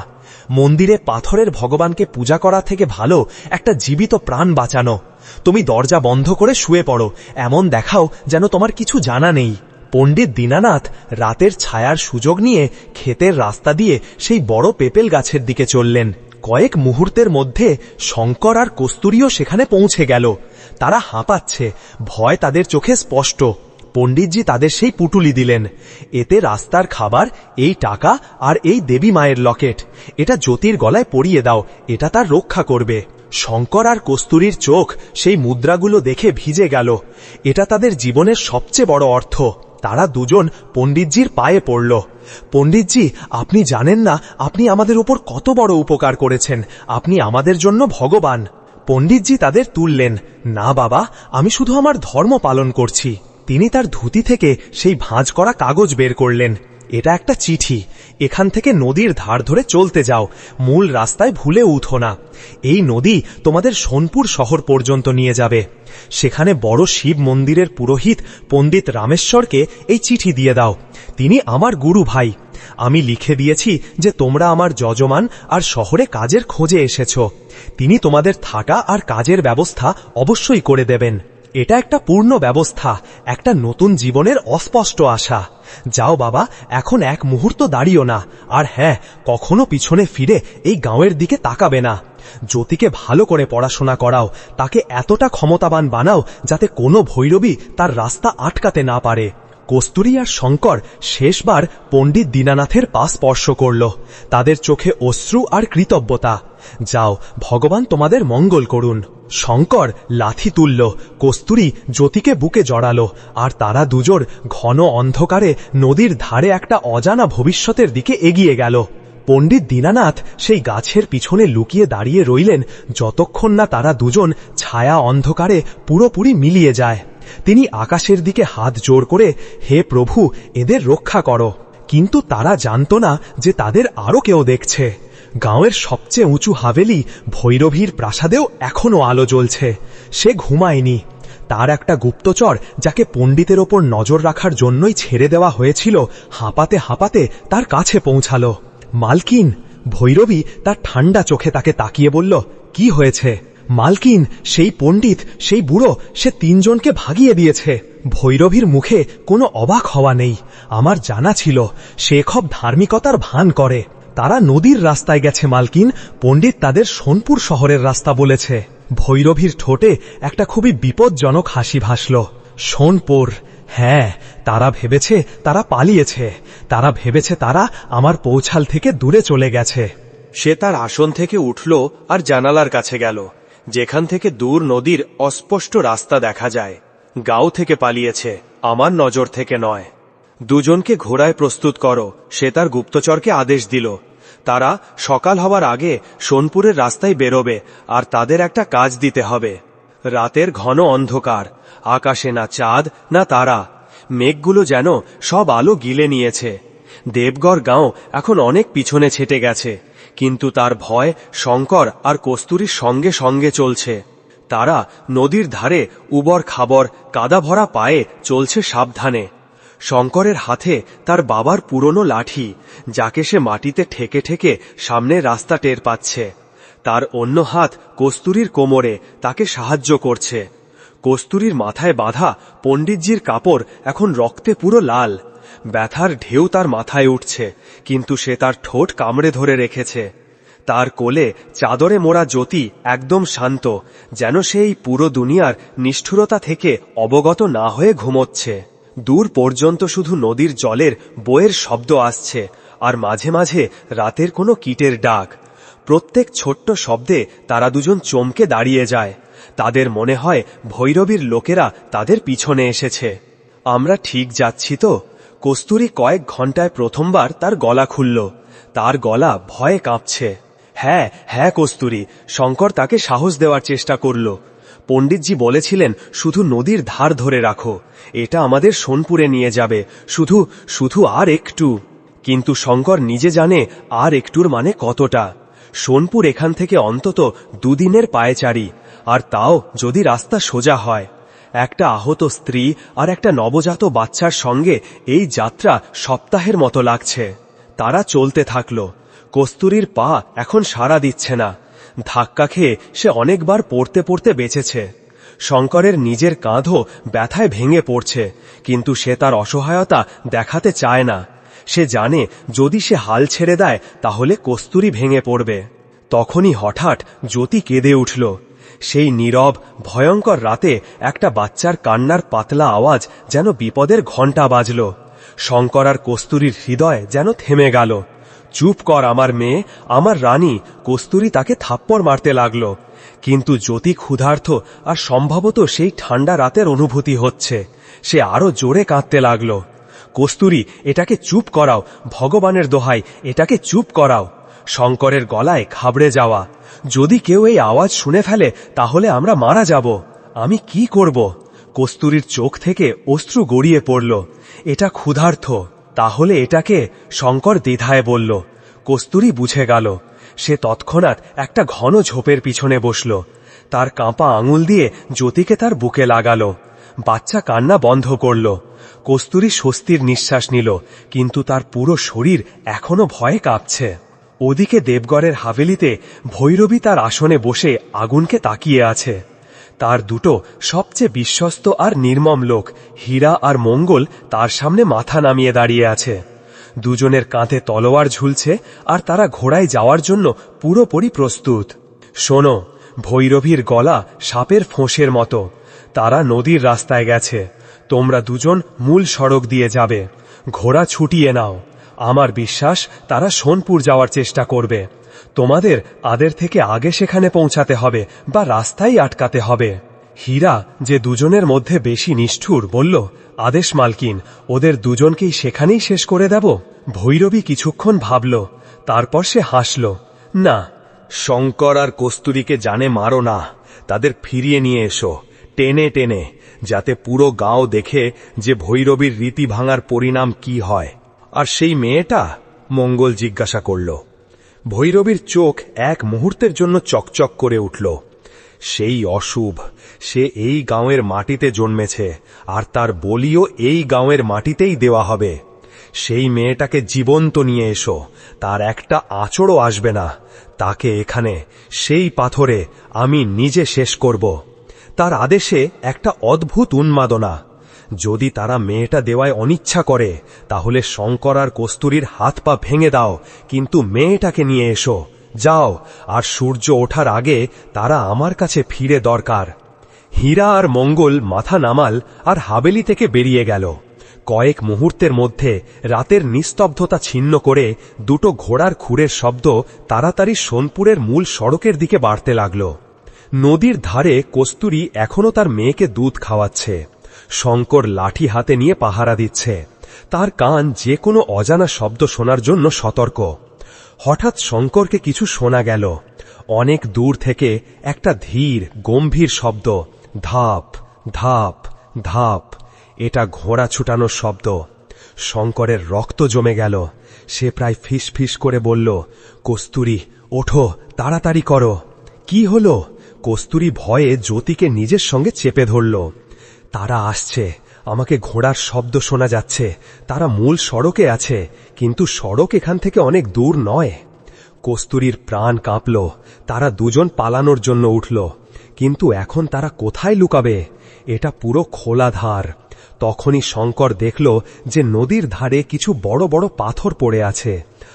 মন্দিরে পাথরের ভগবানকে পূজা করা থেকে ভালো একটা জীবিত প্রাণ বাঁচানো। তুমি দরজা বন্ধ করে শুয়ে পড়ো, এমন দেখাও যেন তোমার কিছু জানা নেই। পণ্ডিত দীনানাথ রাতের ছায়ার সুযোগ নিয়ে ক্ষেতের রাস্তা দিয়ে সেই বড় পেপেল গাছের দিকে চললেন। কয়েক মুহূর্তের মধ্যে শঙ্কর আর কস্তুরীও সেখানে পৌঁছে গেল। তারা হাঁপাচ্ছে, ভয় তাদের চোখে স্পষ্ট। পণ্ডিতজি তাদের সেই পুটুলি দিলেন। এতে রাস্তার খাবার, এই টাকা আর এই দেবী মায়ের লকেট। এটা জ্যোতির গলায় পরিয়ে দাও, এটা তার রক্ষা করবে। শঙ্কর আর কস্তুরীর চোখ সেই মুদ্রাগুলো দেখে ভিজে গেল। এটা তাদের জীবনের সবচেয়ে বড় অর্থ। তারা দুজন পণ্ডিতজির পায়ে পড়ল। পণ্ডিতজি, আপনি জানেন না আপনি আমাদের উপর কত বড় উপকার করেছেন। আপনি আমাদের জন্য ভগবান। পণ্ডিতজি তাদের তুললেন। না বাবা, আমি শুধু আমার ধর্ম পালন করছি। তিনি তার ধুতি থেকে সেই ভাঁজ করা কাগজ বের করলেন। এটা একটা চিঠি। এখান থেকে নদীর ধার ধরে চলতে যাও, মূল রাস্তায় ভুলে উঠো না। এই নদী তোমাদের সোনপুর শহর পর্যন্ত নিয়ে যাবে। সেখানে বড় শিব মন্দিরের পুরোহিত পণ্ডিত রামেশ্বরকে এই চিঠি দিয়ে দাও। তিনি আমার গুরু ভাই। আমি লিখে দিয়েছি যে তোমরা আমার যজমান আর শহরে কাজের খোঁজে এসেছ। তিনি তোমাদের থাকা আর কাজের ব্যবস্থা অবশ্যই করে দেবেন। এটা একটা পূর্ণ ব্যবস্থা, একটা নতুন জীবনের অস্পষ্ট আশা। যাও বাবা, এখন এক মুহূর্ত দাঁড়িও না। আর হ্যাঁ, কখনো পিছনে ফিরে এই গাঁয়ের দিকে তাকাবে না। জ্যোতিকে ভালো করে পড়াশোনা করাও, তাকে এতটা ক্ষমতাবান বানাও যাতে কোনো ভৈরবী তার রাস্তা আটকাতে না পারে। কস্তুরী আর শঙ্কর শেষবার পণ্ডিত দীনানাথের পা স্পর্শ করল। তাদের চোখে অশ্রু আর কৃতজ্ঞতা। যাও, ভগবান তোমাদের মঙ্গল করুন। শঙ্কর লাথি তুলল, কস্তুরী জ্যোতিকে বুকে জড়ালো, আর তারা দুজন ঘন অন্ধকারে নদীর ধারে একটা অজানা ভবিষ্যতের দিকে এগিয়ে গেল। পণ্ডিত দীনানাথ সেই গাছের পিছনে লুকিয়ে দাঁড়িয়ে রইলেন যতক্ষণ না তারা দুজন ছায়া অন্ধকারে পুরোপুরি মিলিয়ে যায়। তিনি আকাশের দিকে হাত জোর করে, হে প্রভু, এদের রক্ষা করো। কিন্তু তারা জানত না যে তাদের আরও কেউ দেখছে। গাঁয়ের সবচেয়ে উঁচু হাভেলি ভৈরবীর প্রাসাদেও এখনো আলো জ্বলছে। সে ঘুমায়নি। তার একটা গুপ্তচর, যাকে পণ্ডিতের ওপর নজর রাখার জন্যই ছেড়ে দেওয়া হয়েছিল, হাঁপাতে হাঁপাতে তার কাছে পৌঁছালো। মালকিন। ভৈরবী তার ঠান্ডা চোখে তাকে তাকিয়ে বলল, কি হয়েছে? মালকিন, সেই পণ্ডিত, সেই বুড়ো, সে তিনজনকে ভাগিয়ে দিয়েছে। ভৈরবীর মুখে কোনো অবাক হওয়া নেই। আমার জানা ছিল সে খুব ধার্মিকতার ভান করে। তারা নদীর রাস্তায় গেছে মালকিন। পণ্ডিত তাদের সোনপুর শহরের রাস্তা বলেছে। ভৈরবীর ঠোঁটে একটা খুবই বিপজ্জনক হাসি ভাসল। সোনপুর? হ্যাঁ, তারা ভেবেছে তারা পালিয়েছে। তারা ভেবেছে তারা আমার পৌঁছাল থেকে দূরে চলে গেছে। সে তার আসন থেকে উঠল আর জানালার কাছে গেল, যেখান থেকে দূর নদীর অস্পষ্ট রাস্তা দেখা যায়। গাঁও থেকে পালিয়েছে, আমার নজর থেকে নয়। দুজনকে ঘোড়ায় প্রস্তুত করো, সে তার গুপ্তচরকে আদেশ দিল। তারা সকাল হওয়ার আগে সোনপুরের রাস্তায় বেরোবে, আর তাদের একটা কাজ দিতে হবে। রাতের ঘন অন্ধকার, আকাশে না চাঁদ না তারা। মেঘগুলো যেন সব আলো গিলে নিয়েছে। দেবগড় গাঁও এখন অনেক পিছনে ছেটে গেছে, কিন্তু তার ভয় শঙ্কর আর কস্তুরীর সঙ্গে সঙ্গে চলছে। তারা নদীর ধারে উবর খাবর কাদা ভরা পায়ে চলছে সাবধানে। শঙ্করের হাতে তার বাবার পুরনো লাঠি, যাকে সে মাটিতে ঠেকে ঠেকে সামনের রাস্তা টের পাচ্ছে। তার অন্য হাত কস্তুরীর কোমরে, তাকে সাহায্য করছে। কস্তুরীর মাথায় বাঁধা পণ্ডিতজির কাপড় এখন রক্তে পুরো লাল। ব্যথার ঢেউ তার মাথায় উঠছে, কিন্তু সে তার ঠোঁট কামড়ে ধরে রেখেছে। তার কোলে চাদরে মোড়া জ্যোতি একদম শান্ত, যেন সে এই পুরো দুনিয়ার নিষ্ঠুরতা থেকে অবগত না হয়ে ঘুমোচ্ছে। দূর পর্যন্ত শুধু নদীর জলের বইয়ের শব্দ আসছে, আর মাঝে মাঝে রাতের কোনো কীটের ডাক। প্রত্যেক ছোট্ট শব্দে তারা দুজন চমকে দাঁড়িয়ে যায়। তাদের মনে হয় ভৈরবীর লোকেরা তাদের পিছনে এসেছে। আমরা ঠিক যাচ্ছি তো? কস্তুরী কয়েক ঘন্টায় প্রথমবার তার গলা খুলল। তার গলা ভয়ে কাঁপছে। হ্যাঁ হ্যাঁ কস্তুরী, শঙ্কর তাকে সাহস দেওয়ার চেষ্টা করল। পণ্ডিতজি বলেছিলেন শুধু নদীর ধার ধরে রাখো, এটা আমাদের সোনপুরে নিয়ে যাবে, শুধু শুধু আর একটু। কিন্তু শঙ্কর নিজে জানে আর একটুর মানে কতটা। সোনপুর এখান থেকে অন্তত 2 দিনের পায়চারি, আর তাও যদি রাস্তা সোজা হয়। একটা আহত স্ত্রী আর একটা নবজাত বাচ্চার সঙ্গে এই যাত্রা সপ্তাহের মতো লাগছে। তারা চলতে থাকল। কস্তুরীর পা এখন সাড়া দিচ্ছে না। ধাক্কা খেয়ে সে অনেকবার পড়তে পড়তে বেঁচেছে। শঙ্করের নিজের কাঁধও ব্যথায় ভেঙে পড়ছে, কিন্তু সে তার অসহায়তা দেখাতে চায় না। সে জানে যদি সে হাল ছেড়ে দেয় তাহলে কস্তুরী ভেঙে পড়বে। তখনই হঠাৎ জ্যোতি কেঁদে উঠল। সেই নীরব ভয়ঙ্কর রাতে একটা বাচ্চার কান্নার পাতলা আওয়াজ যেন বিপদের ঘণ্টা বাজল। শঙ্কর আর কস্তুরীর হৃদয় যেন থেমে গেল। চুপ কর আমার মেয়ে, আমার রানী। কস্তুরী তাকে থাপ্পড় মারতে লাগল। কিন্তু জ্যোতি ক্ষুধার্ত আর সম্ভবত সেই ঠান্ডা রাতের অনুভূতি হচ্ছে। সে আরো জোরে কাঁদতে লাগল। কস্তুরী, এটাকে চুপ করাও, ভগবানের দোহাই, এটাকে চুপ করাও। শঙ্করের গলায় খাবড়ে যাওয়া। যদি কেউ এই আওয়াজ শুনে ফেলে তাহলে আমরা মারা যাব। আমি কি করব? কস্তুরীর চোখ থেকে অশ্রু গড়িয়ে পড়ল। এটা ক্ষুধার্ত। তাহলে এটাকে? শঙ্কর দ্বিধায় বলল। কস্তুরী বুঝে গেল। সে তৎক্ষণাৎ একটা ঘন ঝোপের পিছনে বসল। তার কাঁপা আঙুল দিয়ে জ্যোতিকে তার বুকে লাগাল। বাচ্চা কান্না বন্ধ করল। কস্তুরী স্বস্তির নিঃশ্বাস নিল, কিন্তু তার পুরো শরীর এখনো ভয়ে কাঁপছে। ওদিকে দেবগড়ের হাভেলিতে ভৈরবী তার আসনে বসে আগুনকে তাকিয়ে আছে। তার দুটো সবচেয়ে বিশ্বস্ত আর নির্মম লোক হীরা আর মঙ্গল তার সামনে মাথা নামিয়ে দাঁড়িয়ে আছে। দুজনের কাঁধে তলোয়ার ঝুলছে, আর তারা ঘোড়ায় যাওয়ার জন্য পুরোপুরি প্রস্তুত। শোনো, ভৈরবীর গলা সাপের ফোঁসের মতো। তারা নদীর রাস্তায় গেছে। তোমরা দুজন মূল সড়ক দিয়ে যাবে। ঘোড়া ছুটিয়ে নাও। আমার বিশ্বাস তারা সোনপুর যাওয়ার চেষ্টা করবে। তোমাদের আদের থেকে আগে সেখানে পৌঁছাতে হবে বা রাস্তায় আটকাতে হবে। হীরা, যে দুজনের মধ্যে বেশি নিষ্ঠুর, বলল, আদেশ মালকিন, ওদের দুজনকেই সেখানেই শেষ করে দেব। ভৈরবী কিছুক্ষণ ভাবল, তারপর সে হাসল। না, শঙ্কর আর কস্তুরীকে জানে মারো না, তাদের ফিরিয়ে নিয়ে এসো, টেনে টেনে, যাতে পুরো গাঁও দেখে যে ভৈরবীর রীতি ভাঙার পরিণাম কি হয়। আর সেই মেয়েটা? মঙ্গল জিজ্ঞাসা করল। ভৈরবীর চোখ এক মুহূর্তের জন্য চকচক করে উঠল। সেই অশুভ, সে এই গাঁয়ের মাটিতে জন্মেছে, আর তার বলিও এই গাঁয়ের মাটিতেই দেওয়া হবে। সেই মেয়েটাকে জীবন্ত নিয়ে এসো, তার একটা আঁচড়ও আসবে না। তাকে এখানে সেই পাথরে আমি নিজে শেষ করব। তার আদেশে একটা অদ্ভুত উন্মাদনা। যদি তারা মেয়েটা দেওয়ায় অনিচ্ছা করে তাহলে শঙ্কর আর কস্তুরীর হাত পা ভেঙে দাও, কিন্তু মেয়েটাকে নিয়ে এসো। যাও, আর সূর্য ওঠার আগে তারা আমার কাছে ফিরে দরকার। হীরা আর মঙ্গল মাথা নামাল আর হাবেলি থেকে বেরিয়ে গেল। কয়েক মুহূর্তের মধ্যে রাতের নিস্তব্ধতা ছিন্ন করে দুটো ঘোড়ার খুরের শব্দ তাড়াতাড়ি সোনপুরের মূল সড়কের দিকে বাড়তে লাগল। নদীর ধারে কস্তুরী এখনো তার মেয়েকে দুধ খাওয়াচ্ছে। শঙ্কর লাঠি হাতে নিয়ে পাহারা দিচ্ছে। তার কান যে কোনো অজানা শব্দ শোনার জন্য সতর্ক। হঠাৎ শঙ্করকে কিছু শোনা গেল। অনেক দূর থেকে একটা ধীর গম্ভীর শব্দ, ধাপ ধাপ ধাপ। এটা ঘোড়া ছুটানোর শব্দ। শঙ্করের রক্ত জমে গেল। সে প্রায় ফিস ফিস করে বলল, কস্তুরী, ওঠো, তাড়াতাড়ি করো। কি হলো? কস্তুরী ভয়ে জ্যোতিকে নিজের সঙ্গে চেপে ধরল। তারা আসছে, আমাকে ঘোড়ার শব্দ শোনা যাচ্ছে। তারা মূল সড়কে আছে, কিন্তু সড়ক এখান থেকে অনেক দূর নয়। কস্তুরীর প্রাণ কাঁপল। তারা দুজন পালানোর জন্য উঠল, কিন্তু এখন তারা কোথায় লুকাবে? এটা পুরো খোলা ধার। তখনই শঙ্কর দেখল যে নদীর ধারে কিছু বড় বড় পাথর পড়ে আছে,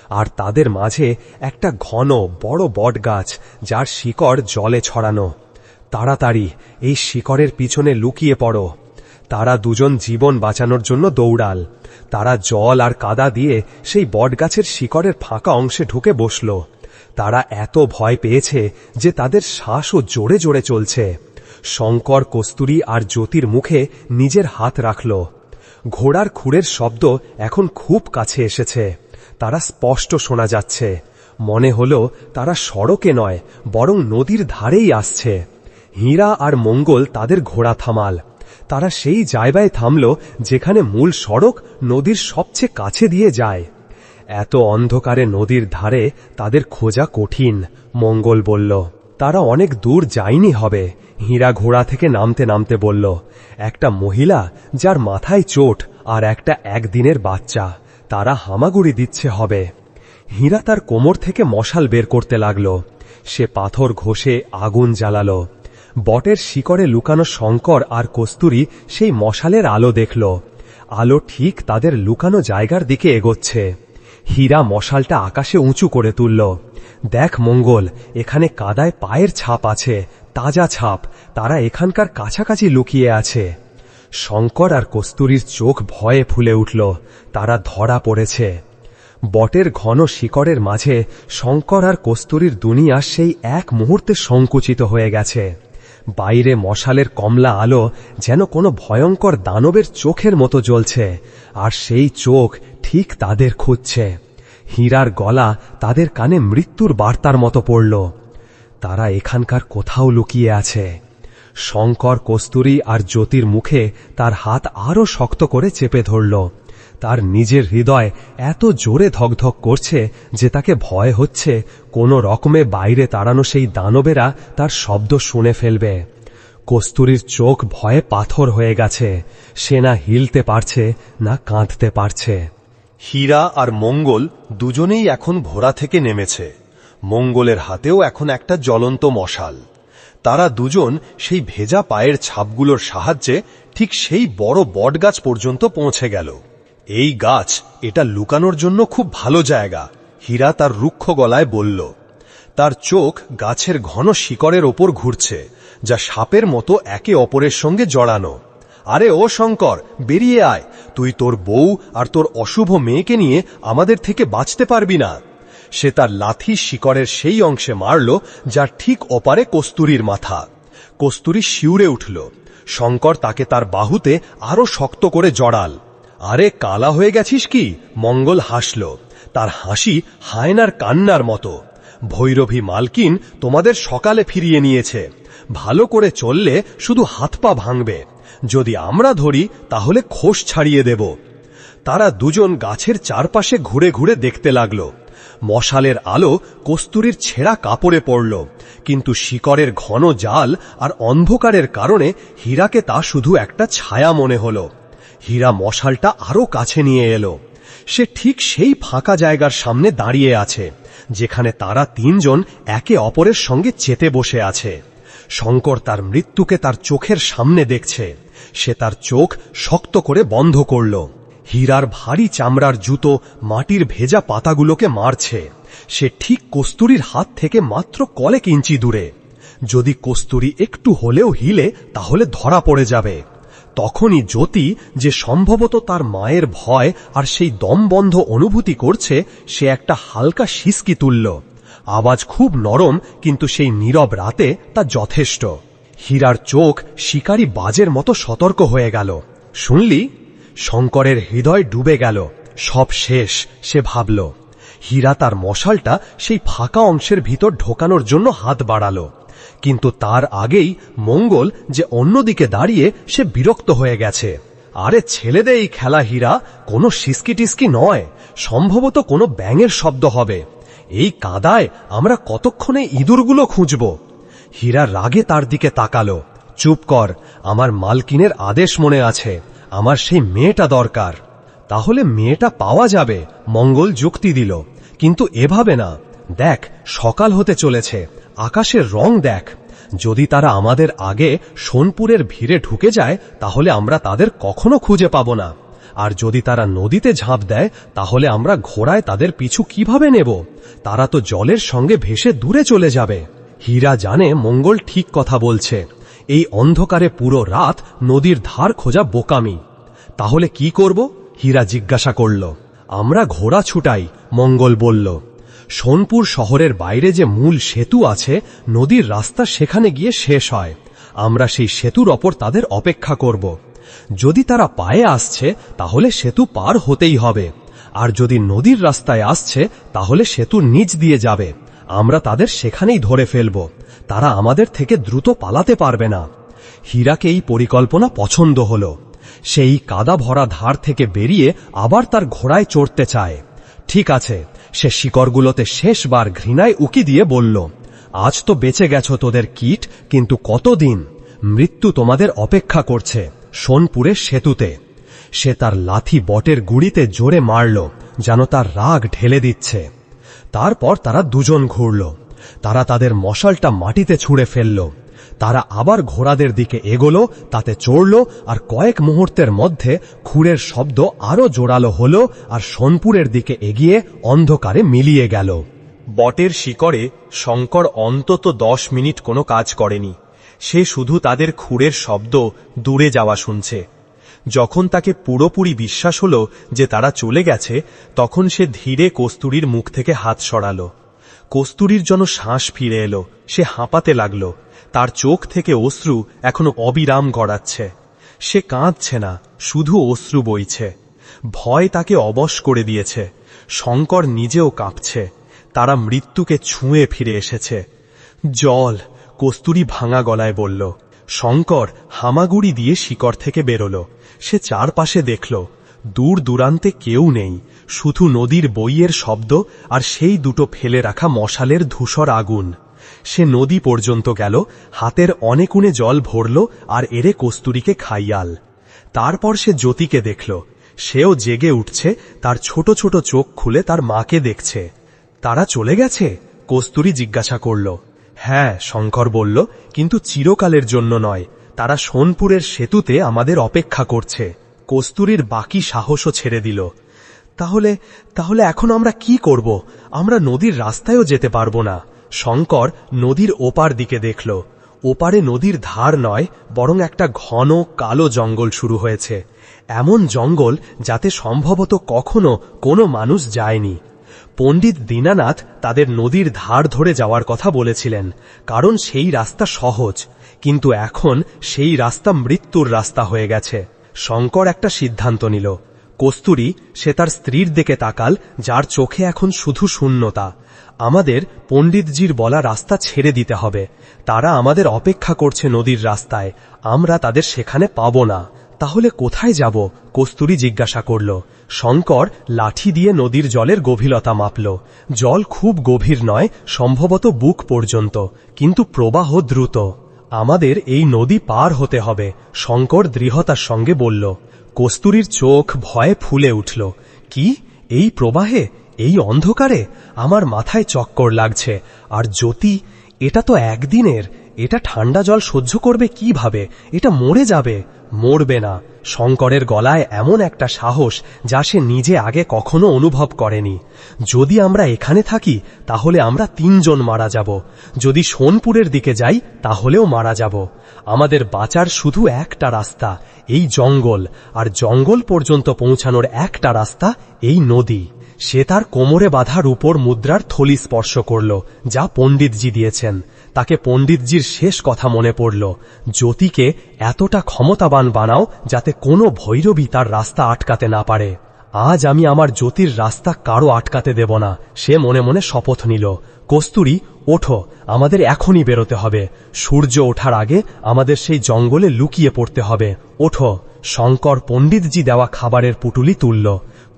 আর তাদের মাঝে একটা ঘন বড় বটগাছ, যার শিকড় জলে ছড়ানো। তাড়াতাড়ি এই শিকড়ের পিছনে লুকিয়ে পড়ো। তারা দুজন জীবন বাঁচানোর জন্য দৌড়াল। তারা জল আর কাদা দিয়ে সেই বটগাছের শিকড়ের ফাঁকা অংশে ঢুকে বসল। তারা এত ভয় পেয়েছে যে তাদের শ্বাসও জোরে জোরে চলছে। শঙ্কর, কস্তুরী আর জ্যোতির মুখে নিজের হাত রাখল। ঘোড়ার খুঁড়ের শব্দ এখন খুব কাছে এসেছে। তারা স্পষ্ট শোনা যাচ্ছে। মনে হল তারা সড়কে নয়, বরং নদীর ধারেই আসছে। হীরা আর মঙ্গল তাদের ঘোড়া থামাল। তারা সেই জায়গায় থামল যেখানে মূল সড়ক নদীর সবচেয়ে কাছে দিয়ে যায়। এত অন্ধকারে নদীর ধারে তাদের খোঁজা কঠিন, মঙ্গল বলল। তারা অনেক দূর যায়নি হবে। হীরা ঘোড়া থেকে নামতে নামতে বলল, একটা মহিলা যার মাথায় চোট আর একটা একদিনের বাচ্চা, তারা হামাগুড়ি দিচ্ছে হবে। হীরা তার কোমর থেকে মশাল বের করতে লাগল। সে পাথর ঘষে আগুন জ্বালাল। বটের শিকড়ে লুকানো শঙ্কর আর কস্তুরী সেই মশালের আলো দেখল। আলো ঠিক তাদের লুকানো জায়গার দিকে এগোচ্ছে। হীরা মশালটা আকাশে উঁচু করে তুলল। দেখ মঙ্গল, এখানে কাদায় পায়ের ছাপ আছে, তাজা ছাপ। তারা এখানকার কাছাকাছি লুকিয়ে আছে। শঙ্কর আর কস্তুরীর চোখ ভয়ে ফুলে উঠল। তারা ধরা পড়েছে। বটের ঘন শিকড়ের মাঝে শঙ্কর আর কস্তুরীর দুনিয়া সেই এক মুহূর্তে সংকুচিত হয়ে গেছে। বাইরে মশালের কমলা আলো যেন কোনো ভয়ঙ্কর দানবের চোখের মতো জ্বলছে, আর সেই চোখ ঠিক তাদের খুঁজছে। হীরার গলা তাদের কানে মৃত্যুর বার্তার মতো পড়ল। তারা এখানকার কোথাও লুকিয়ে আছে। শঙ্কর, কস্তুরী আর জ্যোতির মুখে তার হাত আরও শক্ত করে চেপে ধরল। তার নিজের হৃদয় এত জোরে ধকধক করছে যে তাকে ভয় হচ্ছে কোনো রকমে বাইরে তাড়ানো সেই দানবেরা তার শব্দ শুনে ফেলবে। কস্তুরীর চোখ ভয়ে পাথর হয়ে গেছে। সে না হিলতে পারছে না কাঁদতে পারছে। হীরা আর মঙ্গল দুজনেই এখন ঘোড়া থেকে নেমেছে। মঙ্গলের হাতেও এখন একটা জ্বলন্ত মশাল। তারা দুজন সেই ভেজা পায়ের ছাপগুলোর সাহায্যে ঠিক সেই বড় বটগাছ পর্যন্ত পৌঁছে গেল। এই গাছ, এটা লুকানোর জন্য খুব ভালো জায়গা, হীরা তার রুক্ষ গলায় বলল। তার চোখ গাছের ঘন শিকড়ের ওপর ঘুরছে, যা সাপের মতো একে অপরের সঙ্গে জড়ানো। আরে ও শঙ্কর, বেরিয়ে আয়। তুই তোর বউ আর তোর অশুভ মেয়েকে নিয়ে আমাদের থেকে বাঁচতে পারবি না। সে তার লাথি শিকড়ের সেই অংশে মারল যার ঠিক ওপারে কস্তুরীর মাথা। কস্তুরী শিউরে উঠল। শঙ্কর তাকে তার বাহুতে আরো শক্ত করে জড়াল। আরে কালা হয়ে গেছিস কি? মঙ্গল হাসল। তার হাসি হায়নার কান্নার মতো। ভৈরবী মালকিন তোমাদের সকালে ফিরিয়ে নিয়েছে। ভালো করে চললে শুধু হাত পা ভাঙবে, যদি আমরা ধরি তাহলে খোস ছাড়িয়ে দেব। তারা দুজন গাছের চারপাশে ঘুরে ঘুরে দেখতে লাগল। মশালের আলো কস্তুরীর ছেঁড়া কাপড়ে পড়ল, কিন্তু শিকড়ের ঘন জাল আর অন্ধকারের কারণে হীরাকে তা শুধু একটা ছায়া মনে হল। হীরা মশালটা আরো কাছে নিয়ে এলো। সে ঠিক সেই ফাঁকা জায়গার সামনে দাঁড়িয়ে আছে যেখানে তারা তিনজন একে অপরের সঙ্গে চেতে বসে আছে। শঙ্কর তার মৃত্যুকে তার চোখের সামনে দেখছে। সে তার চোখ শক্ত করে বন্ধ করল। হীরার ভারী চামড়ার জুতো মাটির ভেজা পাতাগুলোকে মারছে। সে ঠিক কস্তুরীর হাত থেকে মাত্র কয়েক ইঞ্চি দূরে। যদি কস্তুরী একটু হলেও হিলে তাহলে ধরা পড়ে যাবে। তখনই জ্যোতি, যে সম্ভবত তার মায়ের ভয় আর সেই দমবন্ধ অনুভূতি করছে, সে একটা হালকা সিসকি তুলল। আওয়াজ খুব নরম, কিন্তু সেই নীরব রাতে তা যথেষ্ট। হীরার চোখ শিকারী বাজের মতো সতর্ক হয়ে গেল। শুনলি? শঙ্করের হৃদয় ডুবে গেল। সব শেষ, সে ভাবল। হীরা তার মশালটা সেই ফাঁকা অংশের ভিতর ঢোকানোর জন্য হাত বাড়াল, কিন্তু তার আগেই মঙ্গল, যে অন্যদিকে দাঁড়িয়ে, সে বিরক্ত হয়ে গেছে। আরে ছেলে দে এই খেলা হীরা, কোনো সিসকি টিসকি নয়, সম্ভবত কোনো ব্যাঙের শব্দ হবে। এই কাদায় আমরা কতক্ষণে ইঁদুরগুলো খুঁজব? হীরা রাগে তার দিকে তাকালো। চুপ কর, আমার মালকিনের আদেশ মনে আছে, আমার সেই মেয়েটা দরকার। তাহলে মেয়েটা পাওয়া যাবে, মঙ্গল যুক্তি দিল, কিন্তু এভাবে না। দেখ, সকাল হতে চলেছে, আকাশের রং দেখ। যদি তারা আমাদের আগে সোনপুরের ভিড়ে ঢুকে যায় তাহলে আমরা তাদের কখনো খুঁজে পাব না। আর যদি তারা নদীতে ঝাঁপ দেয় তাহলে আমরা ঘোড়ায় তাদের পিছু কিভাবে নেব? তারা তো জলের সঙ্গে ভেসে দূরে চলে যাবে। হীরা জানে মঙ্গল ঠিক কথা বলছে। এই অন্ধকারে পুরো রাত নদীর ধার খোঁজা বোকামি। তাহলে কি করব? হীরা জিজ্ঞাসা করল। আমরা ঘোড়া ছুটাই, মঙ্গল বলল। সোনপুর শহরের বাইরে যে মূল সেতু আছে, নদীর রাস্তা সেখানে গিয়ে শেষ হয়। আমরা সেই সেতুর ওপর তাদের অপেক্ষা করব। যদি তারা পায়ে আসছে তাহলে সেতু পার হতেই হবে, আর যদি নদীর রাস্তায় আসছে তাহলে সেতুর নিচ দিয়ে যাবে। আমরা তাদের সেখানেই ধরে ফেলব। তারা আমাদের থেকে দ্রুত পালাতে পারবে না। হীরাকে এই পরিকল্পনা পছন্দ হল। সেই কাদা ভরা ধার থেকে বেরিয়ে আবার তার ঘোড়ায় চড়তে চায়। ঠিক আছে, সে শিকড়গুলোতে শেষবার ঘৃণায় উকি দিয়ে বলল, আজ তো বেঁচে গেছো তোদের কীট, কিন্তু কতদিন? মৃত্যু তোমাদের অপেক্ষা করছে সোনপুরের সেতুতে। সে তার লাথি বটের গুড়িতে জোরে মারল, যেন তার রাগ ঢেলে দিচ্ছে। তারপর তারা দুজন ঘুরল। তারা তাদের মশালটা মাটিতে ছুঁড়ে ফেলল। তারা আবার ঘোড়াদের দিকে এগোলো, তাতে চড়ল, আর কয়েক মুহূর্তের মধ্যে খুরের শব্দ আরো জোরালো হল, আর সোনপুরের দিকে এগিয়ে অন্ধকারে মিলিয়ে গেল। বটের শিকড়ে শঙ্কর অন্তত 10 মিনিট কোনো কাজ করেনি। সে শুধু তাদের খুরের শব্দ দূরে যাওয়া শুনছে। যখন তাকে পুরোপুরি বিশ্বাস হল যে তারা চলে গেছে, তখন সে ধীরে কস্তুরীর মুখ থেকে হাত সরালো। কস্তুরীর যেন শ্বাস ফিরে এলো। সে হাঁপাতে লাগল। তার চোখ থেকে অশ্রু এখনো অবিরাম গড়াচ্ছে। সে কাঁদছে না, শুধু অশ্রু বইছে। ভয় তাকে অবশ করে দিয়েছে। শঙ্কর নিজেও কাঁপছে। তারা মৃত্যুকে ছুঁয়ে ফিরে এসেছে। জল, কস্তুরী ভাঙা গলায় বলল। শঙ্কর হামাগুড়ি দিয়ে শিকড় থেকে বেরোল। সে চারপাশে দেখল। দূর দূরান্তে কেউ নেই, শুধু নদীর বইয়ের শব্দ আর সেই দুটো ফেলে রাখা মশালের ধূসর আগুন। সে নদী পর্যন্ত গেল, হাতের অনেকুনে জল ভরল আর এরে কস্তুরীকে খাইয়াল। তারপর সে জ্যোতিকে দেখল। সেও জেগে উঠছে, তার ছোট ছোট চোখ খুলে তার মাকে দেখছে। তারা চলে গেছে? কস্তুরী জিজ্ঞাসা করল। হ্যাঁ, শঙ্কর বলল, কিন্তু চিরকালের জন্য নয়। তারা সোনপুরের সেতুতে আমাদের অপেক্ষা করছে। কস্তুরীর বাকি সাহসও ছেড়ে দিল। তাহলে এখন আমরা কি করব? আমরা নদীর রাস্তায়ও যেতে পারবো না। শঙ্কর নদীর ওপার দিকে দেখল। ওপারে নদীর ধার নয়, বরং একটা ঘন কালো জঙ্গল শুরু হয়েছে। এমন জঙ্গল যাতে সম্ভবত কখনো কোনো মানুষ যায়নি। পণ্ডিত দীনানাথ তাদের নদীর ধার ধরে যাওয়ার কথা বলেছিলেন, কারণ সেই রাস্তা সহজ। কিন্তু এখন সেই রাস্তা মৃত্যুর রাস্তা হয়ে গেছে। শঙ্কর একটা সিদ্ধান্ত নিল। কস্তুরী, সে তার স্ত্রীর দিকে তাকাল, যার চোখে এখন শুধু শূন্যতা। আমাদের পণ্ডিতজির বলা রাস্তা ছেড়ে দিতে হবে। তারা আমাদের অপেক্ষা করছে নদীর রাস্তায়। আমরা তাদের সেখানে পাব না। তাহলে কোথায় যাব? কস্তুরী জিজ্ঞাসা করল। শঙ্কর লাঠি দিয়ে নদীর জলের গভীরতা মাপল। জল খুব গভীর নয়, সম্ভবত বুক পর্যন্ত, কিন্তু প্রবাহ দ্রুত। আমাদের এই নদী পার হতে হবে, শঙ্কর দৃঢ়তার সঙ্গে বলল। কস্তুরীর চোখ ভয়ে ফুলে উঠল। কি, এই প্রবাহে, এই অন্ধকারে? আমার মাথায় চক্কর লাগছে। আর জ্যোতি, এটা তো একদিনের। এটা ঠান্ডা জল সহ্য করবে কিভাবে? এটা মরে যাবে। মরবে না। শঙ্করের গলায় এমন একটা সাহস যা সে নিজে আগে কখনো অনুভব করেনি। যদি আমরা এখানে থাকি তাহলে আমরা 3 জন মারা যাব। যদি সোনপুরের দিকে যাই তাহলেও মারা যাব। আমাদের বাঁচার শুধু একটা রাস্তা, এই জঙ্গল, আর জঙ্গল পর্যন্ত পৌঁছানোর একটা রাস্তা, এই নদী। সে তার কোমরে বাঁধা রূপোর মুদ্রার থলি স্পর্শ করল, যা পণ্ডিতজি দিয়েছেন। তাকে পণ্ডিতজির শেষ কথা মনে পড়ল, জ্যোতিকে এতটা ক্ষমতাবান বানাও যাতে কোনো ভৈরবী তার রাস্তা আটকাতে না পারে। আজ আমি আমার জ্যোতির রাস্তা কারো আটকাতে দেব না, সে মনে মনে শপথ নিল। কস্তুরী, ওঠো, আমাদের এখনই বেরোতে হবে। সূর্য ওঠার আগে আমাদের সেই জঙ্গলে লুকিয়ে পড়তে হবে। ওঠো। শঙ্কর পণ্ডিতজি দেওয়া খাবারের পুটুলি তুলল।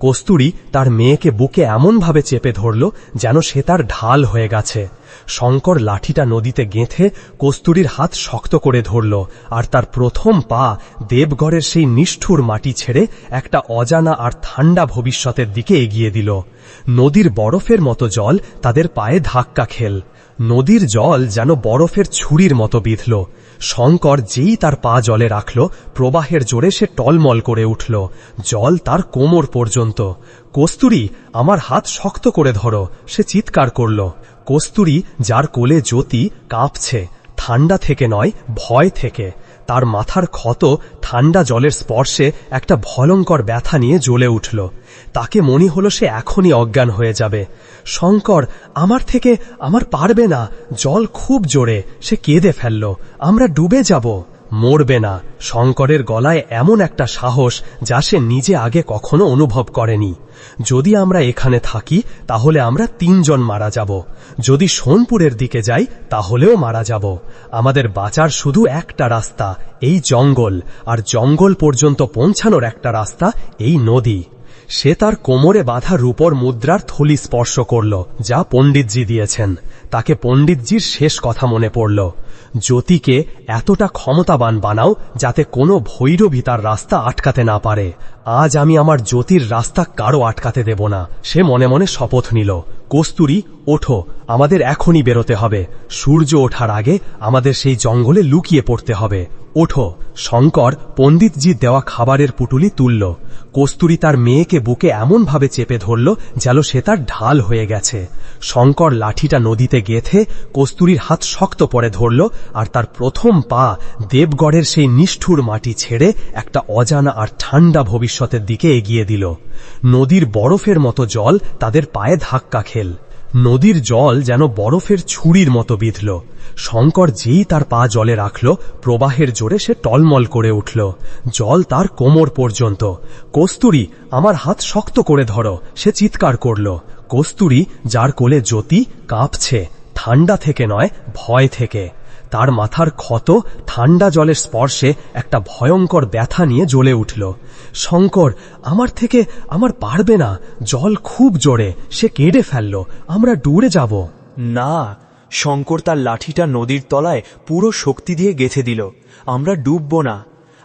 কস্তুরী তার মেয়েকে বুকে এমনভাবে চেপে ধরল যেন সে তার ঢাল হয়ে গেছে। শঙ্কর লাঠিটা নদীতে গেঁথে কস্তুরীর হাত শক্ত করে ধরল, আর তার প্রথম পা দেবগড়ের সেই নিষ্ঠুর মাটি ছেড়ে একটা অজানা আর ঠান্ডা ভবিষ্যতের দিকে এগিয়ে দিল। নদীর বরফের মতো জল তাদের পায়ে ধাক্কা খেল। নদীর জল যেন বরফের ছুরির মতো বিঁধল। শঙ্কর যেই তার পা জলে রাখল, প্রবাহের জোরে সে টলমল করে উঠল। জল তার কোমর পর্যন্ত। কস্তুরী, আমার হাত শক্ত করে ধরো, সে চিৎকার করল। কস্তুরী, যার কোলে জ্যোতি, কাঁপছে, ঠান্ডা থেকে নয়, ভয় থেকে। তার মাথার ক্ষত ঠান্ডা জলের স্পর্শে একটা ভয়ঙ্কর ব্যথা নিয়ে জ্বলে উঠল। তাকে মনে হলো সে এখনই অজ্ঞান হয়ে যাবে। শঙ্কর, আমার পারবে না, জল খুব জোরে। সে কেঁদে ফেলল, আমরা ডুবে যাব। মরবে না। শঙ্করের গলায় এমন একটা সাহস যা সে নিজে আগে কখনো অনুভব করেনি। যদি আমরা এখানে থাকি তাহলে আমরা 3 জন মারা যাব। যদি সোনপুরের দিকে যাই তাহলেও মারা যাব। আমাদের বাঁচার শুধু একটা রাস্তা, এই জঙ্গল, আর জঙ্গল পর্যন্ত পৌঁছানোর একটা রাস্তা এই নদী। সে তার কোমরে বাঁধা রূপোর মুদ্রার থলি স্পর্শ করল, যা পণ্ডিতজি দিয়েছেন। তাকে পণ্ডিতজির শেষ কথা মনে পড়ল, জ্যোতিকে এতটা ক্ষমতাবান বানাও যাতে কোনো ভৈরবী তার রাস্তা আটকাতে না পারে। আজ আমি আমার জ্যোতির রাস্তা কারো আটকাতে দেব না। সে মনে মনে শপথ নিল। কস্তুরী, ওঠো, আমাদের এখনই বেরোতে হবে। সূর্য ওঠার আগে আমাদের সেই জঙ্গলে লুকিয়ে পড়তে হবে। ওঠো। শঙ্কর পণ্ডিতজির দেওয়া খাবারের পুটুলি তুলল। কস্তুরী তার মেয়েকে বুকে এমনভাবে চেপে ধরল যেন সে তার ঢাল হয়ে গেছে। শঙ্কর লাঠিটা নদীতে গেঁথে কস্তুরীর হাত শক্ত করে ধরল, আর তার প্রথম পা দেবগড়ের সেই নিষ্ঠুর মাটি ছেড়ে একটা অজানা আর ঠান্ডা ভবিষ্যতের দিকে এগিয়ে দিল। নদীর বরফের মতো জল তাদের পায়ে ধাক্কা খেল। নদীর জল যেন বরফের ছুরির মতো বিঁধল। শঙ্কর যেই তার পা জলে রাখল, প্রবাহের জোরে সে টলমল করে উঠল। জল তার কোমর পর্যন্ত। কস্তুরী, আমার হাত শক্ত করে ধরো, সে চিৎকার করল। কস্তুরী, যার কোলে জ্যোতি, কাঁপছে, ঠান্ডা থেকে নয়, ভয় থেকে। তার মাথার ক্ষত ঠান্ডা জলের স্পর্শে একটা ভয়ঙ্কর ব্যথা নিয়ে জ্বলে উঠল। শঙ্কর, আমার পারবে না, জল খুব জোরে। সে কেঁদে ফেলল, আমরা ডুবে যাব। না। শঙ্কর তার লাঠিটা নদীর তলায় পুরো শক্তি দিয়ে গেঁথে দিল। আমরা ডুবব না।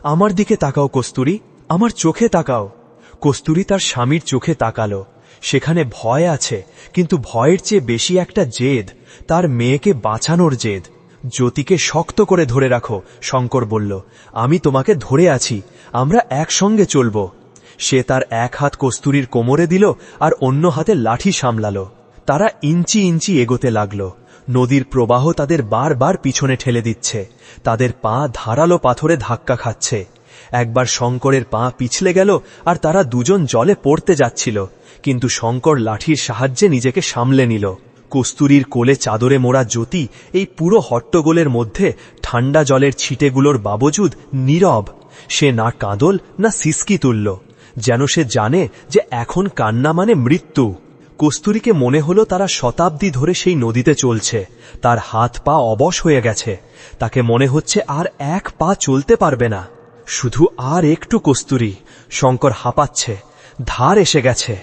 আমার দিকে তাকাও কস্তুরী, আমার চোখে তাকাও। কস্তুরী তার স্বামীর চোখে তাকালো। সেখানে ভয় আছে, কিন্তু ভয়ের চেয়ে বেশি একটা জেদ, তার মেয়েকে বাঁচানোর জেদ। জ্যোতিকে শক্ত করে ধরে রাখো, শঙ্কর বলল। আমি তোমাকে ধরে আছি, আমরা একসঙ্গে চলব। সে তার এক হাত কস্তুরীর কোমরে দিল আর অন্য হাতে লাঠি সামলালো। তারা ইঞ্চি ইঞ্চি এগোতে লাগল। নদীর প্রবাহ তাদের বারবার পিছনে ঠেলে দিচ্ছে। তাদের পা ধারালো পাথরে ধাক্কা খাচ্ছে। একবার শঙ্করের পা পিছলে গেল আর তারা দুজন জলে পড়তে যাচ্ছিল, কিন্তু শঙ্কর লাঠির সাহায্যে নিজেকে সামলে নিল। কস্তুরীর কোলে চাদরে মোড়া জ্যোতি এই পুরো হট্টগোলের মধ্যে ঠান্ডা জলের ছিটেগুলোর বাবজুদ নীরব। সে না কাঁদল না সিসকি তুলল, যেন সে জানে যে এখন কান্না মানে মৃত্যু। কস্তুরীকে মনে হলো তারা শতাব্দী ধরে সেই নদীতে চলছে। তার হাত পা অবশ হয়ে গেছে। তাকে মনে হচ্ছে আর এক পা চলতে পারবে না। শুধু আর একটু কস্তুরী। শঙ্কর হাঁপাচ্ছে। ধার এসে গেছে।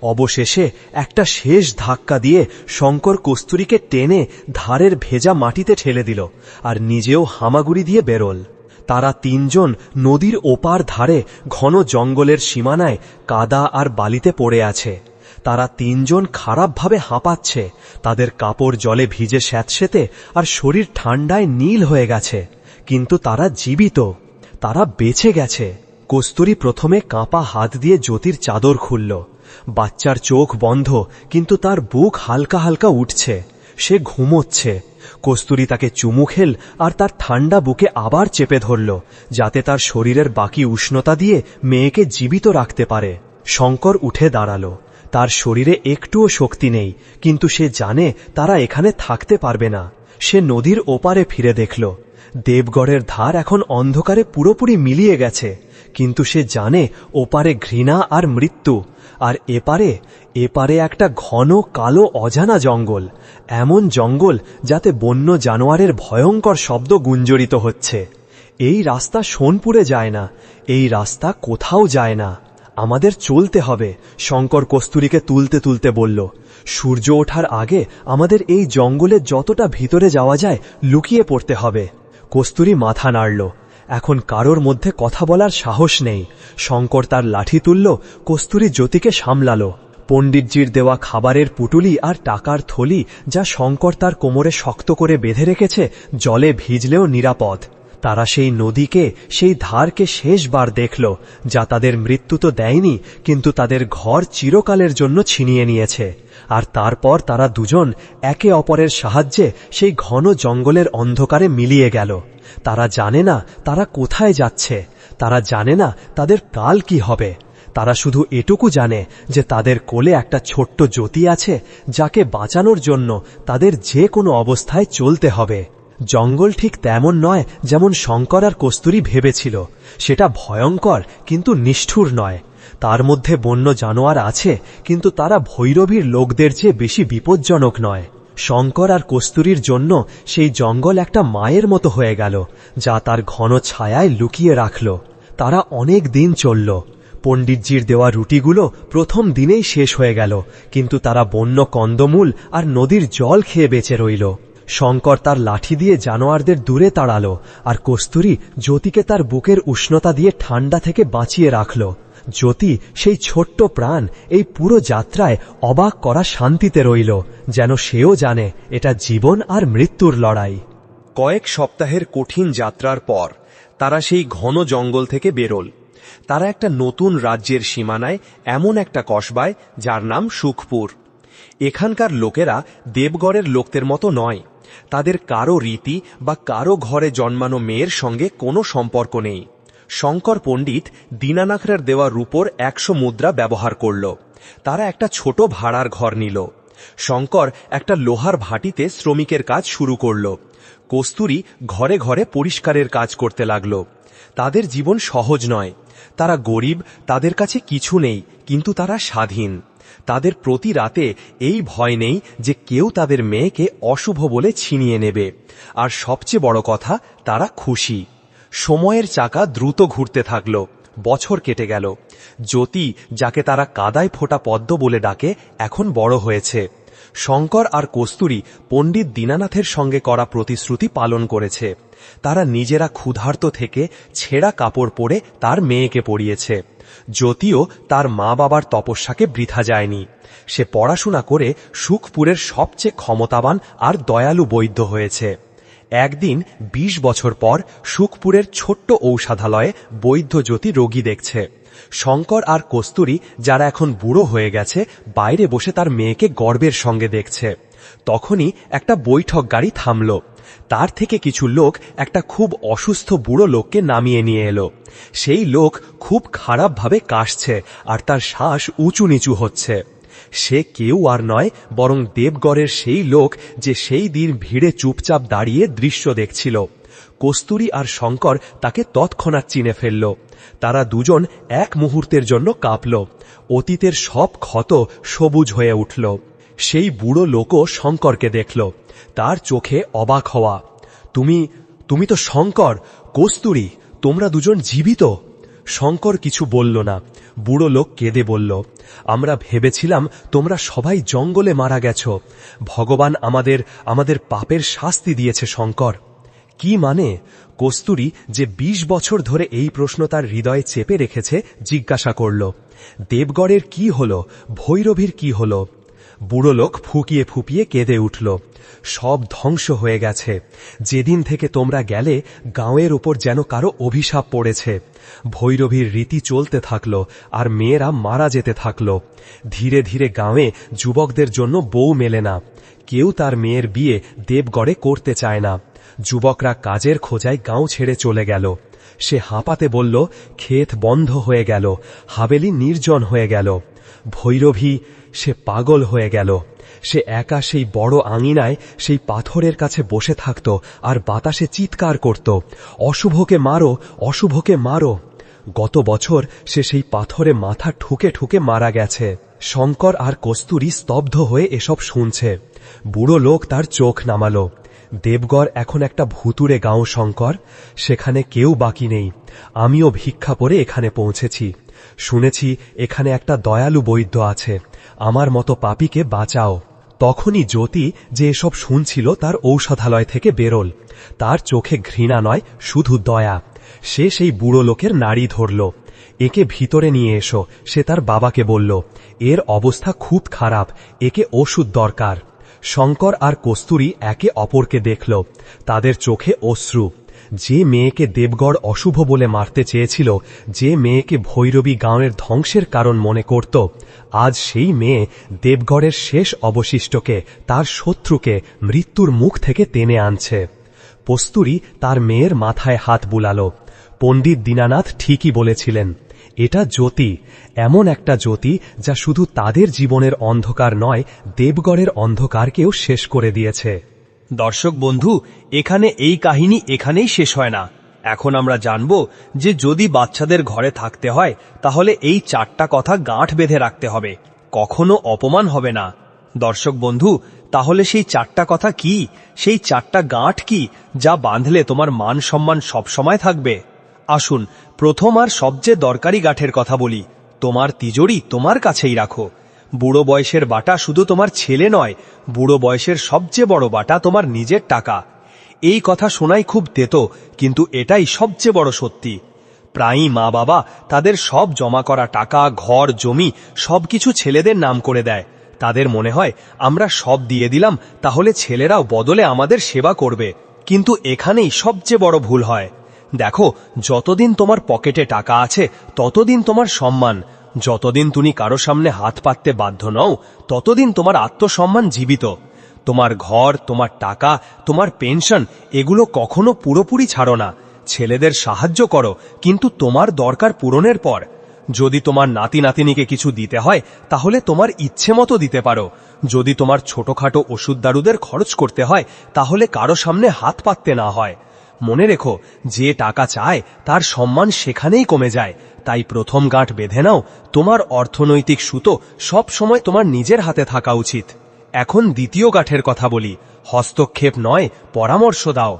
অবশেষে একটা শেষ ধাক্কা দিয়ে শঙ্কর কস্তুরীকে টেনে ধারের ভেজা মাটিতে ঠেলে দিল আর নিজেও হামাগুড়ি দিয়ে বেরোল। তারা 3 জন নদীর ওপার ধারে ঘন জঙ্গলের সীমানায় কাদা আর বালিতে পড়ে আছে। তারা 3 জন খারাপভাবে হাঁপাচ্ছে। তাদের কাপড় জলে ভিজে স্যাঁতসেঁতে আর শরীর ঠান্ডায় নীল হয়ে গেছে, কিন্তু তারা জীবিত, তারা বেঁচে গেছে। কস্তুরী প্রথমে কাঁপা হাত দিয়ে জ্যোতির চাদর খুলল। বাচ্চার চোখ বন্ধ, কিন্তু তার বুক হালকা হালকা উঠছে। সে ঘুমোচ্ছে। কস্তুরী তাকে চুমু খেল আর তার ঠান্ডা বুকে আবার চেপে ধরল, যাতে তার শরীরের বাকি উষ্ণতা দিয়ে মেয়েকে জীবিত রাখতে পারে। শঙ্কর উঠে দাঁড়ালো। তার শরীরে একটুও শক্তি নেই, কিন্তু সে জানে তারা এখানে থাকতে পারবে না। সে নদীর ওপারে ফিরে দেখল। দেবগড়ের ধার এখন অন্ধকারে পুরোপুরি মিলিয়ে গেছে, কিন্তু সে জানে ওপারে ঘৃণা আর মৃত্যু, আর এপারে একটা ঘন কালো অজানা জঙ্গল। এমন জঙ্গল যাতে বন্য জানোয়ারের ভয়ঙ্কর শব্দ গুঞ্জরিত হচ্ছে। এই রাস্তা সোনপুরে যায় না, এই রাস্তা কোথাও যায় না। আমাদের চলতে হবে, শঙ্কর কস্তুরীকে তুলতে তুলতে বলল। সূর্য ওঠার আগে আমাদের এই জঙ্গলে যতটা ভিতরে যাওয়া যায় লুকিয়ে পড়তে হবে। কস্তুরী মাথা নাড়ল। এখন কারোর মধ্যে কথা বলার সাহস নেই। শঙ্কর তার লাঠি তুলল। কস্তুরী জ্যোতিকে সামলালো। পণ্ডিতজির দেওয়া খাবারের পুটুলি আর টাকার থলি, যা শঙ্কর তার কোমরে শক্ত করে বেঁধে রেখেছে, জলে ভিজলেও নিরাপদ। তারা সেই নদীকে, সেই ধারকে শেষবার দেখল, যা তাদের মৃত্যু তো দেয়নি, কিন্তু তাদের ঘর চিরকালের জন্য ছিনিয়ে নিয়েছে। আর তারপর তারা দুজন একে অপরের সাহায্যে সেই ঘন জঙ্গলের অন্ধকারে মিলিয়ে গেল। তারা জানে না তারা কোথায় যাচ্ছে, তারা জানে না তাদের কাল কি হবে। তারা শুধু এটুকু জানে যে তাদের কোলে একটা ছোট্ট জ্যোতি আছে, যাকে বাঁচানোর জন্য তাদের যে কোনো অবস্থায় চলতে হবে। জঙ্গল ঠিক তেমন নয় যেমন শঙ্কর আর কস্তুরী ভেবেছিল। সেটা ভয়ঙ্কর কিন্তু নিষ্ঠুর নয়। তার মধ্যে বন্য জানোয়ার আছে, কিন্তু তারা ভৈরবীর লোকদের চেয়ে বেশি বিপজ্জনক নয়। শঙ্কর আর কস্তুরীর জন্য সেই জঙ্গল একটা মায়ের মতো হয়ে গেল, যা তার ঘন ছায়ায় লুকিয়ে রাখল। তারা অনেক দিন চলল। পণ্ডিতজির দেওয়া রুটিগুলো প্রথম দিনেই শেষ হয়ে গেল, কিন্তু তারা বন্য কন্দমূল আর নদীর জল খেয়ে বেঁচে রইল। শঙ্কর তার লাঠি দিয়ে জানোয়ারদের দূরে তাড়াল, আর কস্তুরী জ্যোতিকে তার বুকের উষ্ণতা দিয়ে ঠান্ডা থেকে বাঁচিয়ে রাখল। জ্যোতি, সেই ছোট্ট প্রাণ, এই পুরো যাত্রায় অবাক করা শান্তিতে রইল, যেন সেও জানে এটা জীবন আর মৃত্যুর লড়াই। কয়েক সপ্তাহের কঠিন যাত্রার পর তারা সেই ঘন জঙ্গল থেকে বেরোল। তারা একটা নতুন রাজ্যের সীমানায় এমন একটা কসবায়, যার নাম সুখপুর। এখানকার লোকেরা দেবগড়ের লোকদের মতো নয়। তাদের কারো রীতি বা কারো ঘরে জন্মানো মেয়ের সঙ্গে কোনো সম্পর্ক নেই। শঙ্কর পণ্ডিত দীনানাথের দেওয়া রূপোর 100 মুদ্রা ব্যবহার করল। তারা একটা ছোট ভাড়ার ঘর নিল। শঙ্কর একটা লোহার ভাটিতে শ্রমিকের কাজ শুরু করল। কস্তুরী ঘরে ঘরে পরিষ্কারের কাজ করতে লাগল। তাদের জীবন সহজ নয়। তারা গরিব, তাদের কাছে কিছু নেই, কিন্তু তারা স্বাধীন। তাদের প্রতি রাতে এই ভয় নেই যে কেউ তাদের মেয়েকে অশুভ বলে ছিনিয়ে নেবে। আর সবচেয়ে বড় কথা, তারা খুশি। সময়ের চাকা দ্রুত ঘুরতে থাকল। বছর কেটে গেল। জ্যোতি, যাকে তারা কাদায় ফোটা পদ্ম বলে ডাকে, এখন বড় হয়েছে। শঙ্কর আর কস্তুরী পণ্ডিত দীনানাথের সঙ্গে করা প্রতিশ্রুতি পালন করেছে। তারা নিজেরা ক্ষুধার্ত থেকে ছেঁড়া কাপড় পরে তার মেয়েকে পরিয়েছে। জ্যোতিও তার মা বাবার তপস্যাকে বৃথা যায়নি। সে পড়াশোনা করে সুখপুরের সবচেয়ে ক্ষমতাবান আর দয়ালু বৈদ্য হয়েছে। একদিন 20 বছর পর সুখপুরের ছোট্ট ঔষধালয়ে বৈদ্য জ্যোতি রোগী দেখছে। শঙ্কর আর কস্তুরী, যারা এখন বুড়ো হয়ে গেছে, বাইরে বসে তার মেয়েকে গর্বের সঙ্গে দেখছে। তখনই একটা বৈঠক গাড়ি থামল। তার থেকে কিছু লোক একটা খুব অসুস্থ বুড়ো লোককে নামিয়ে নিয়ে এলো। সেই লোক খুব খারাপভাবে কাশছে আর তার শ্বাস উঁচু নিচু হচ্ছে। সে কেউ আর নয়, বরং দেবগড়ের সেই লোক যে সেই দিন ভিড়ে চুপচাপ দাঁড়িয়ে দৃশ্য দেখছিল। কস্তুরী আর শঙ্কর তাকে তৎক্ষণাৎ চিনে ফেলল। তারা দুজন এক মুহূর্তের জন্য কাঁপল। অতীতের সব ক্ষত সবুজ হয়ে উঠল। সেই বুড়ো লোকও শঙ্করকে দেখল। তার চোখে অবাক হওয়া। তুমি তো শঙ্কর, কস্তুরী, তোমরা দুজন জীবিত। শঙ্কর কিছু বলল না। বুড়ো লোক কেঁদে বলল, আমরা ভেবেছিলাম তোমরা সবাই জঙ্গলে মারা গেছ। ভগবান আমাদের পাপের শাস্তি দিয়েছে শঙ্কর। কি মানে? কস্তুরী, যে 20 বছর ধরে এই প্রশ্ন তার হৃদয়ে চেপে রেখেছে, জিজ্ঞাসা করল, দেবগড়ের কি হল? ভৈরবীর কি হল? বুড়ো লোক ফুঁকিয়ে ফুঁপিয়ে কেঁদে উঠল। সব ধ্বংস হয়ে গেছে। যেদিন থেকে তোমরা গেলে, গাঁয়ের ওপর যেন কারো অভিশাপ পড়েছে। ভৈরবীর রীতি চলতে থাকল, আর মেয়েরা মারা যেতে থাকল। ধীরে ধীরে গাঁয়ে যুবকদের জন্য বউ মেলে না। কেউ তার মেয়ের বিয়ে দেবগড়ে করতে চায় না। যুবকরা কাজের খোঁজায় গাঁও ছেড়ে চলে গেল। সে হাঁপাতে বলল, ক্ষেত বন্ধ হয়ে গেল, হাবেলি নির্জন হয়ে গেল। ভৈরবী, সে পাগল হয়ে গেল। সে একা সেই বড় আঙিনায় সেই পাথরের কাছে বসে থাকত আর বাতাসে চিৎকার করত, অশুভকে মারো, অশুভকে মারো। গত বছর সে সেই পাথরে মাথা ঠুকে ঠুকে মারা গেছে। শঙ্কর আর কস্তুরী স্তব্ধ হয়ে এসব শুনছে। বুড়ো লোক তার চোখ নামালো। দেবগড় এখন একটা ভুতুড়ে গাঁও শঙ্কর, সেখানে কেউ বাকি নেই। আমিও ভিক্ষা করে এখানে পৌঁছেছি। শুনেছি এখানে একটা দয়ালু বৈদ্য আছে। আমার মতো পাপীকে বাঁচাও। তখনই জ্যোতি, যে এসব শুনছিল, তার ঔষধালয় থেকে বেরোল। তার চোখে ঘৃণা নয়, শুধু দয়া। সে সেই বুড়ো লোকের নাড়ি ধরল। একে ভিতরে নিয়ে এসো, সে তার বাবাকে বলল। এর অবস্থা খুব খারাপ, একে ওষুধ দরকার। শঙ্কর আর কস্তুরী একে অপরকে দেখল। তাদের চোখে অশ্রু। যে মেয়েকে দেবগড় অশুভ বলে মারতে চেয়েছিল, যে মেয়েকে ভৈরবী গাঁয়ের ধ্বংসের কারণ মনে করত, আজ সেই মেয়ে দেবগড়ের শেষ অবশিষ্টকে, তার শত্রুকে মৃত্যুর মুখ থেকে টেনে আনছে। কস্তুরী তার মেয়ের মাথায় হাত বুলাল। পণ্ডিত দীনানাথ ঠিকই বলেছিলেন, এটা জ্যোতি, এমন একটা জ্যোতি যা শুধু তাদের জীবনের অন্ধকার নয়, দেবগড়ের অন্ধকারকেও শেষ করে দিয়েছে। দর্শক বন্ধু, এখানে এই কাহিনী এখানেই শেষ হয় না। এখন আমরা জানব যে যদি বাচ্চাদের ঘরে থাকতে হয় তাহলে এই 4টা কথা গাঁঠ বেঁধে রাখতে হবে, কখনো অপমান হবে না। দর্শক বন্ধু, তাহলে সেই 4টা কথা কি, সেই 4টা গাঁঠ কি যা বাঁধলে তোমার মান সম্মান সবসময় থাকবে? আসুন প্রথম আর সবচেয়ে দরকারি গাঁঠের কথা বলি। তোমার তিজোরি তোমার কাছেই রাখো। বুড়ো বয়সের বাটা শুধু তোমার ছেলে নয়, বুড়ো বয়সের সবচেয়ে বড় বাটা তোমার নিজের টাকা। এই কথা শোনাই খুব তেতো, কিন্তু এটাই সবচেয়ে বড় সত্যি। প্রায়ই মা বাবা তাদের সব জমা করা টাকা, ঘর, জমি সবকিছু ছেলেদের নাম করে দেয়। তাদের মনে হয় আমরা সব দিয়ে দিলাম, তাহলে ছেলেরাও বদলে আমাদের সেবা করবে। কিন্তু এখানেই সবচেয়ে বড় ভুল হয়। দেখো, যতদিন তোমার পকেটে টাকা আছে ততদিন তোমার সম্মান, যতদিন তুমি কারো সামনে হাত পাততে বাধ্য নও ততদিন তোমার আত্মসম্মান জীবিত। তোমার ঘর, তোমার টাকা, তোমার পেনশন এগুলো কখনো পুরোপুরি ছাড়ো না। ছেলেদের সাহায্য করো, কিন্তু তোমার দরকার পূরণের পর। যদি তোমার নাতি নাতিনিকে কিছু দিতে হয় তাহলে তোমার ইচ্ছে মতো দিতে পারো। যদি তোমার ছোটখাটো ওষুধ দারুদের খরচ করতে হয় তাহলে কারো সামনে হাত পাততে না হয়। মনে রেখো, যে টাকা চায় তার সম্মান সেখানেই কমে যায়। তাই প্রথম গাঁঠ বেঁধে নাও, তোমার অর্থনৈতিক সুতো সব সময় তোমার নিজের হাতে থাকা উচিত। এখন দ্বিতীয় গাঁঠের কথা বলি। হস্তক্ষেপ নয়, পরামর্শ দাও।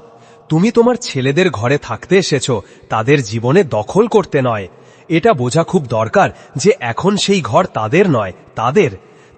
তুমি তোমার ছেলেদের ঘরে থাকতে এসেছো, তাদের জীবনে দখল করতে নয়। এটা বোঝা খুব দরকার যে এখন সেই ঘর তাদের নয়,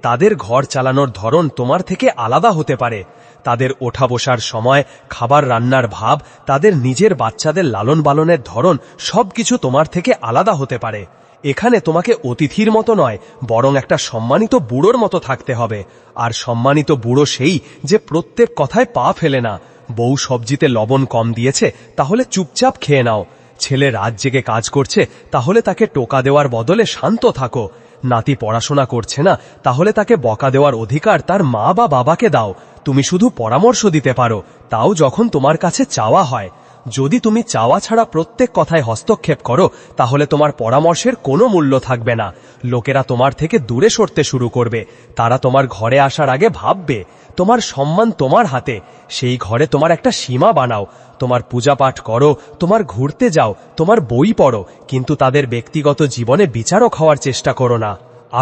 তাদের ঘর চালানোর ধরন তোমার থেকে আলাদা হতে পারে। তাদের ওঠা বসার সময়, খাবার রান্নার ভাব, তাদের নিজের বাচ্চাদের লালন পালনের ধরন সবকিছু তোমার থেকে আলাদা হতে পারে। এখানে তোমাকে অতিথির মতো নয়, বরং একটা সম্মানিত বুড়োর মতো থাকতে হবে। আর সম্মানিত বুড়ো সেই যে প্রত্যেক কথায় পা ফেলে না। বউ সবজিতে লবণ কম দিয়েছে, তাহলে চুপচাপ খেয়ে নাও। ছেলে রাত জেগে কাজ করছে, তাহলে তাকে টোকা দেওয়ার বদলে শান্ত থাকো। নাতি পড়াশোনা করছে না, তাহলে তাকে বকা দেওয়ার অধিকার তার মা বা বাবাকে দাও। তুমি শুধু পরামর্শ দিতে পারো, তাও যখন তোমার কাছে চাওয়া হয়। যদি তুমি চাওয়া ছাড়া প্রত্যেক কথায় হস্তক্ষেপ করো তাহলে তোমার পরামর্শের কোনো মূল্য থাকবে না। লোকেরা তোমার থেকে দূরে সরতে শুরু করবে। তারা তোমার ঘরে আসার আগে ভাববে তোমার সম্মান তোমার হাতে। সেই ঘরে তোমার একটা সীমা বানাও। তোমার পূজা পাঠ করো, তোমার ঘুরতে যাও, তোমার বই পড়ো, কিন্তু তাদের ব্যক্তিগত জীবনে বিচারক হওয়ার চেষ্টা করো না।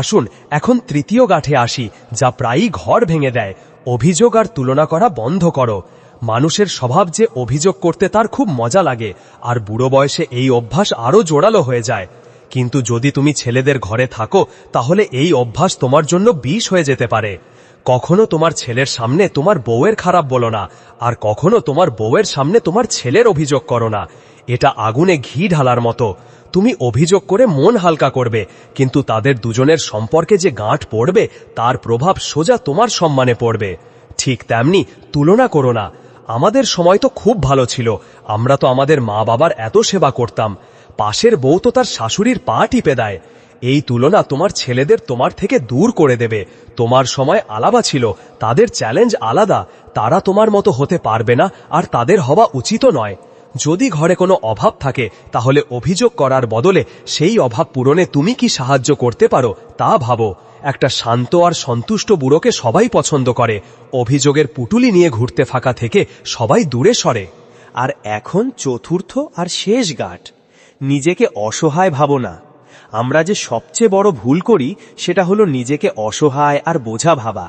আসুন এখন তৃতীয় গাঁঠে আসি, যা প্রায়ই ঘর ভেঙে দেয়। অভিযোগ আর তুলনা করা বন্ধ করো। মানুষের স্বভাব যে অভিযোগ করতে তার খুব মজা লাগে, আর বুড়ো বয়সে এই অভ্যাস আরও জোরালো হয়ে যায়। কিন্তু যদি তুমি ছেলেদের ঘরে থাকো তাহলে এই অভ্যাস তোমার জন্য বিষ হয়ে যেতে পারে। কখনো তোমার ছেলের সামনে তোমার বউয়ের খারাপ বলো না, আর কখনো তোমার বউয়ের সামনে তোমার ছেলের অভিযোগ করো না। এটা আগুনে ঘি ঢালার মতো। তুমি অভিযোগ করে মন হালকা করবে, কিন্তু তাদের দুজনের সম্পর্কে যে গাঁঠ পড়বে তার প্রভাব সোজা তোমার সম্মানে পড়বে। ঠিক তেমনি তুলনা করো না। আমাদের সময় তো খুব ভালো ছিল, আমরা তো আমাদের মা বাবার এত সেবা করতাম। পাশের বউ তো তার শাশুড়ির পা টিপে দেয়। এই তুলনা তোমার ছেলেদের তোমার থেকে দূর করে দেবে। তোমার সময় আলাদা ছিল, তাদের চ্যালেঞ্জ আলাদা। তারা তোমার মতো হতে পারবে না, আর তাদের হওয়া উচিতও নয়। যদি ঘরে কোনো অভাব থাকে তাহলে অভিযোগ করার বদলে সেই অভাব পূরণে তুমি কি সাহায্য করতে পারো তা ভাবো। একটা শান্ত আর সন্তুষ্ট বুড়োকে সবাই পছন্দ করে। অভিযোগের পুটুলি নিয়ে ঘুরতে ফাঁকা থেকে সবাই দূরে সরে। আর এখন চতুর্থ আর শেষ গাঁঠ, নিজেকে অসহায় ভাবো না। আমরা যে সবচেয়ে বড় ভুল করি সেটা হলো নিজেকে অসহায় আর বোঝা ভাবা।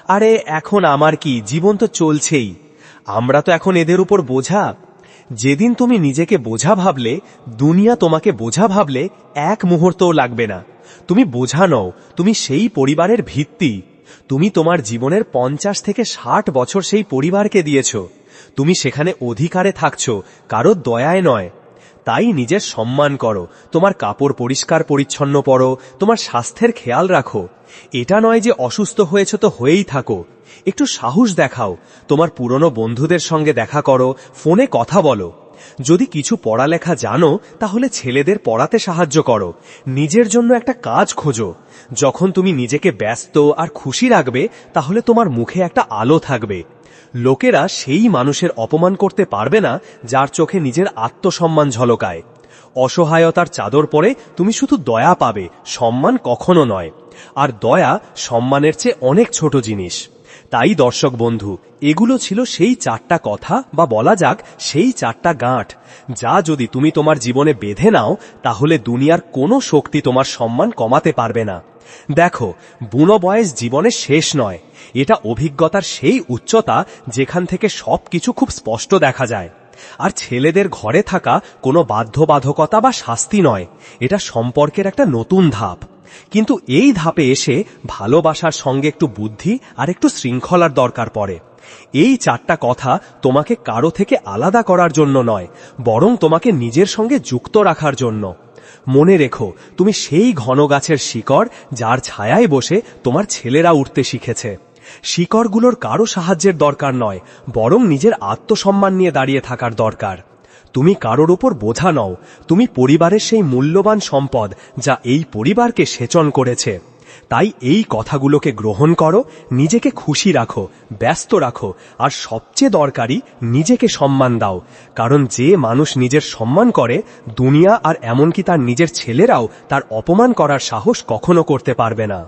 আরে এখন আমার কি, জীবন তো চলছেই, আমরা তো এখন এদের উপর বোঝা। যেদিন তুমি নিজেকে বোঝা ভাবলে, দুনিয়া তোমাকে বোঝা ভাবলে এক মুহূর্তও লাগবে না। তুমি বোঝা নও, তুমি সেই পরিবারের ভিত্তি। তুমি তোমার জীবনের 50 থেকে 60 বছর সেই পরিবারকে দিয়েছ। তুমি সেখানে অধিকারে থাকছো, কারো দয়ায় নয়। তাই নিজের সম্মান করো, তোমার কাপড় পরিষ্কার পরিচ্ছন্ন পরো, তোমার স্বাস্থ্যের খেয়াল রাখো। এটা নয় যে অসুস্থ হয়েছ তো হয়েই থাকো। একটু সাহস দেখাও, তোমার পুরনো বন্ধুদের সঙ্গে দেখা করো, ফোনে কথা বলো। যদি কিছু পড়ালেখা জানো তাহলে ছেলেদের পড়াতে সাহায্য করো, নিজের জন্য একটা কাজ খোঁজো। যখন তুমি নিজেকে ব্যস্ত আর খুশি রাখবে তাহলে তোমার মুখে একটা আলো থাকবে। লোকেরা সেই মানুষের অপমান করতে পারবে না যার চোখে নিজের আত্মসম্মান ঝলকায়। অসহায়তার চাদর পরে তুমি শুধু দয়া পাবে, সম্মান কখনো নয়। আর দয়া সম্মানের চেয়ে অনেক ছোট জিনিস। তাই দর্শক বন্ধু, এগুলো ছিল সেই 4টা কথা, বা বলা যাক সেই 4টা গাঁট, যা যদি তুমি তোমার জীবনে বেঁধে নাও তাহলে দুনিয়ার কোনো শক্তি তোমার সম্মান কমাতে পারবে না। দেখো, বুনো বয়স জীবনের শেষ নয়, এটা অভিজ্ঞতার সেই উচ্চতা যেখান থেকে সবকিছু খুব স্পষ্ট দেখা যায়। আর ছেলেদের ঘরে থাকা কোনো বাধ্যবাধকতা বা শাস্তি নয়, এটা সম্পর্কের একটা নতুন ধাপ। কিন্তু এই ধাপে এসে ভালোবাসার সঙ্গে একটু বুদ্ধি আর একটু শৃঙ্খলার দরকার পড়ে। এই 4টা কথা তোমাকে কারো থেকে আলাদা করার জন্য নয়, বরং তোমাকে নিজের সঙ্গে যুক্ত রাখার জন্য। মনে রেখো, তুমি সেই ঘন গাছের শিকড় যার ছায়ায় বসে তোমার ছেলেরা উঠতে শিখেছে। শিকড়গুলোর কারো সাহায্যের দরকার নয়, বরং নিজের আত্মসম্মান নিয়ে দাঁড়িয়ে থাকার দরকার। তুমি কারোর ওপর বোঝা নও, তুমি পরিবারের সেই মূল্যবান সম্পদ যা এই পরিবারকে সেচন করেছে। তাই এই কথাগুলোকে গ্রহণ করো, নিজেকে খুশি রাখো, ব্যস্ত রাখো, আর সবচেয়ে দরকারি নিজেকে সম্মান দাও। কারণ যে মানুষ নিজের সম্মান করে, দুনিয়া আর এমনকি তার নিজের ছেলেরাও তার অপমান করার সাহস কখনো করতে পারবে না।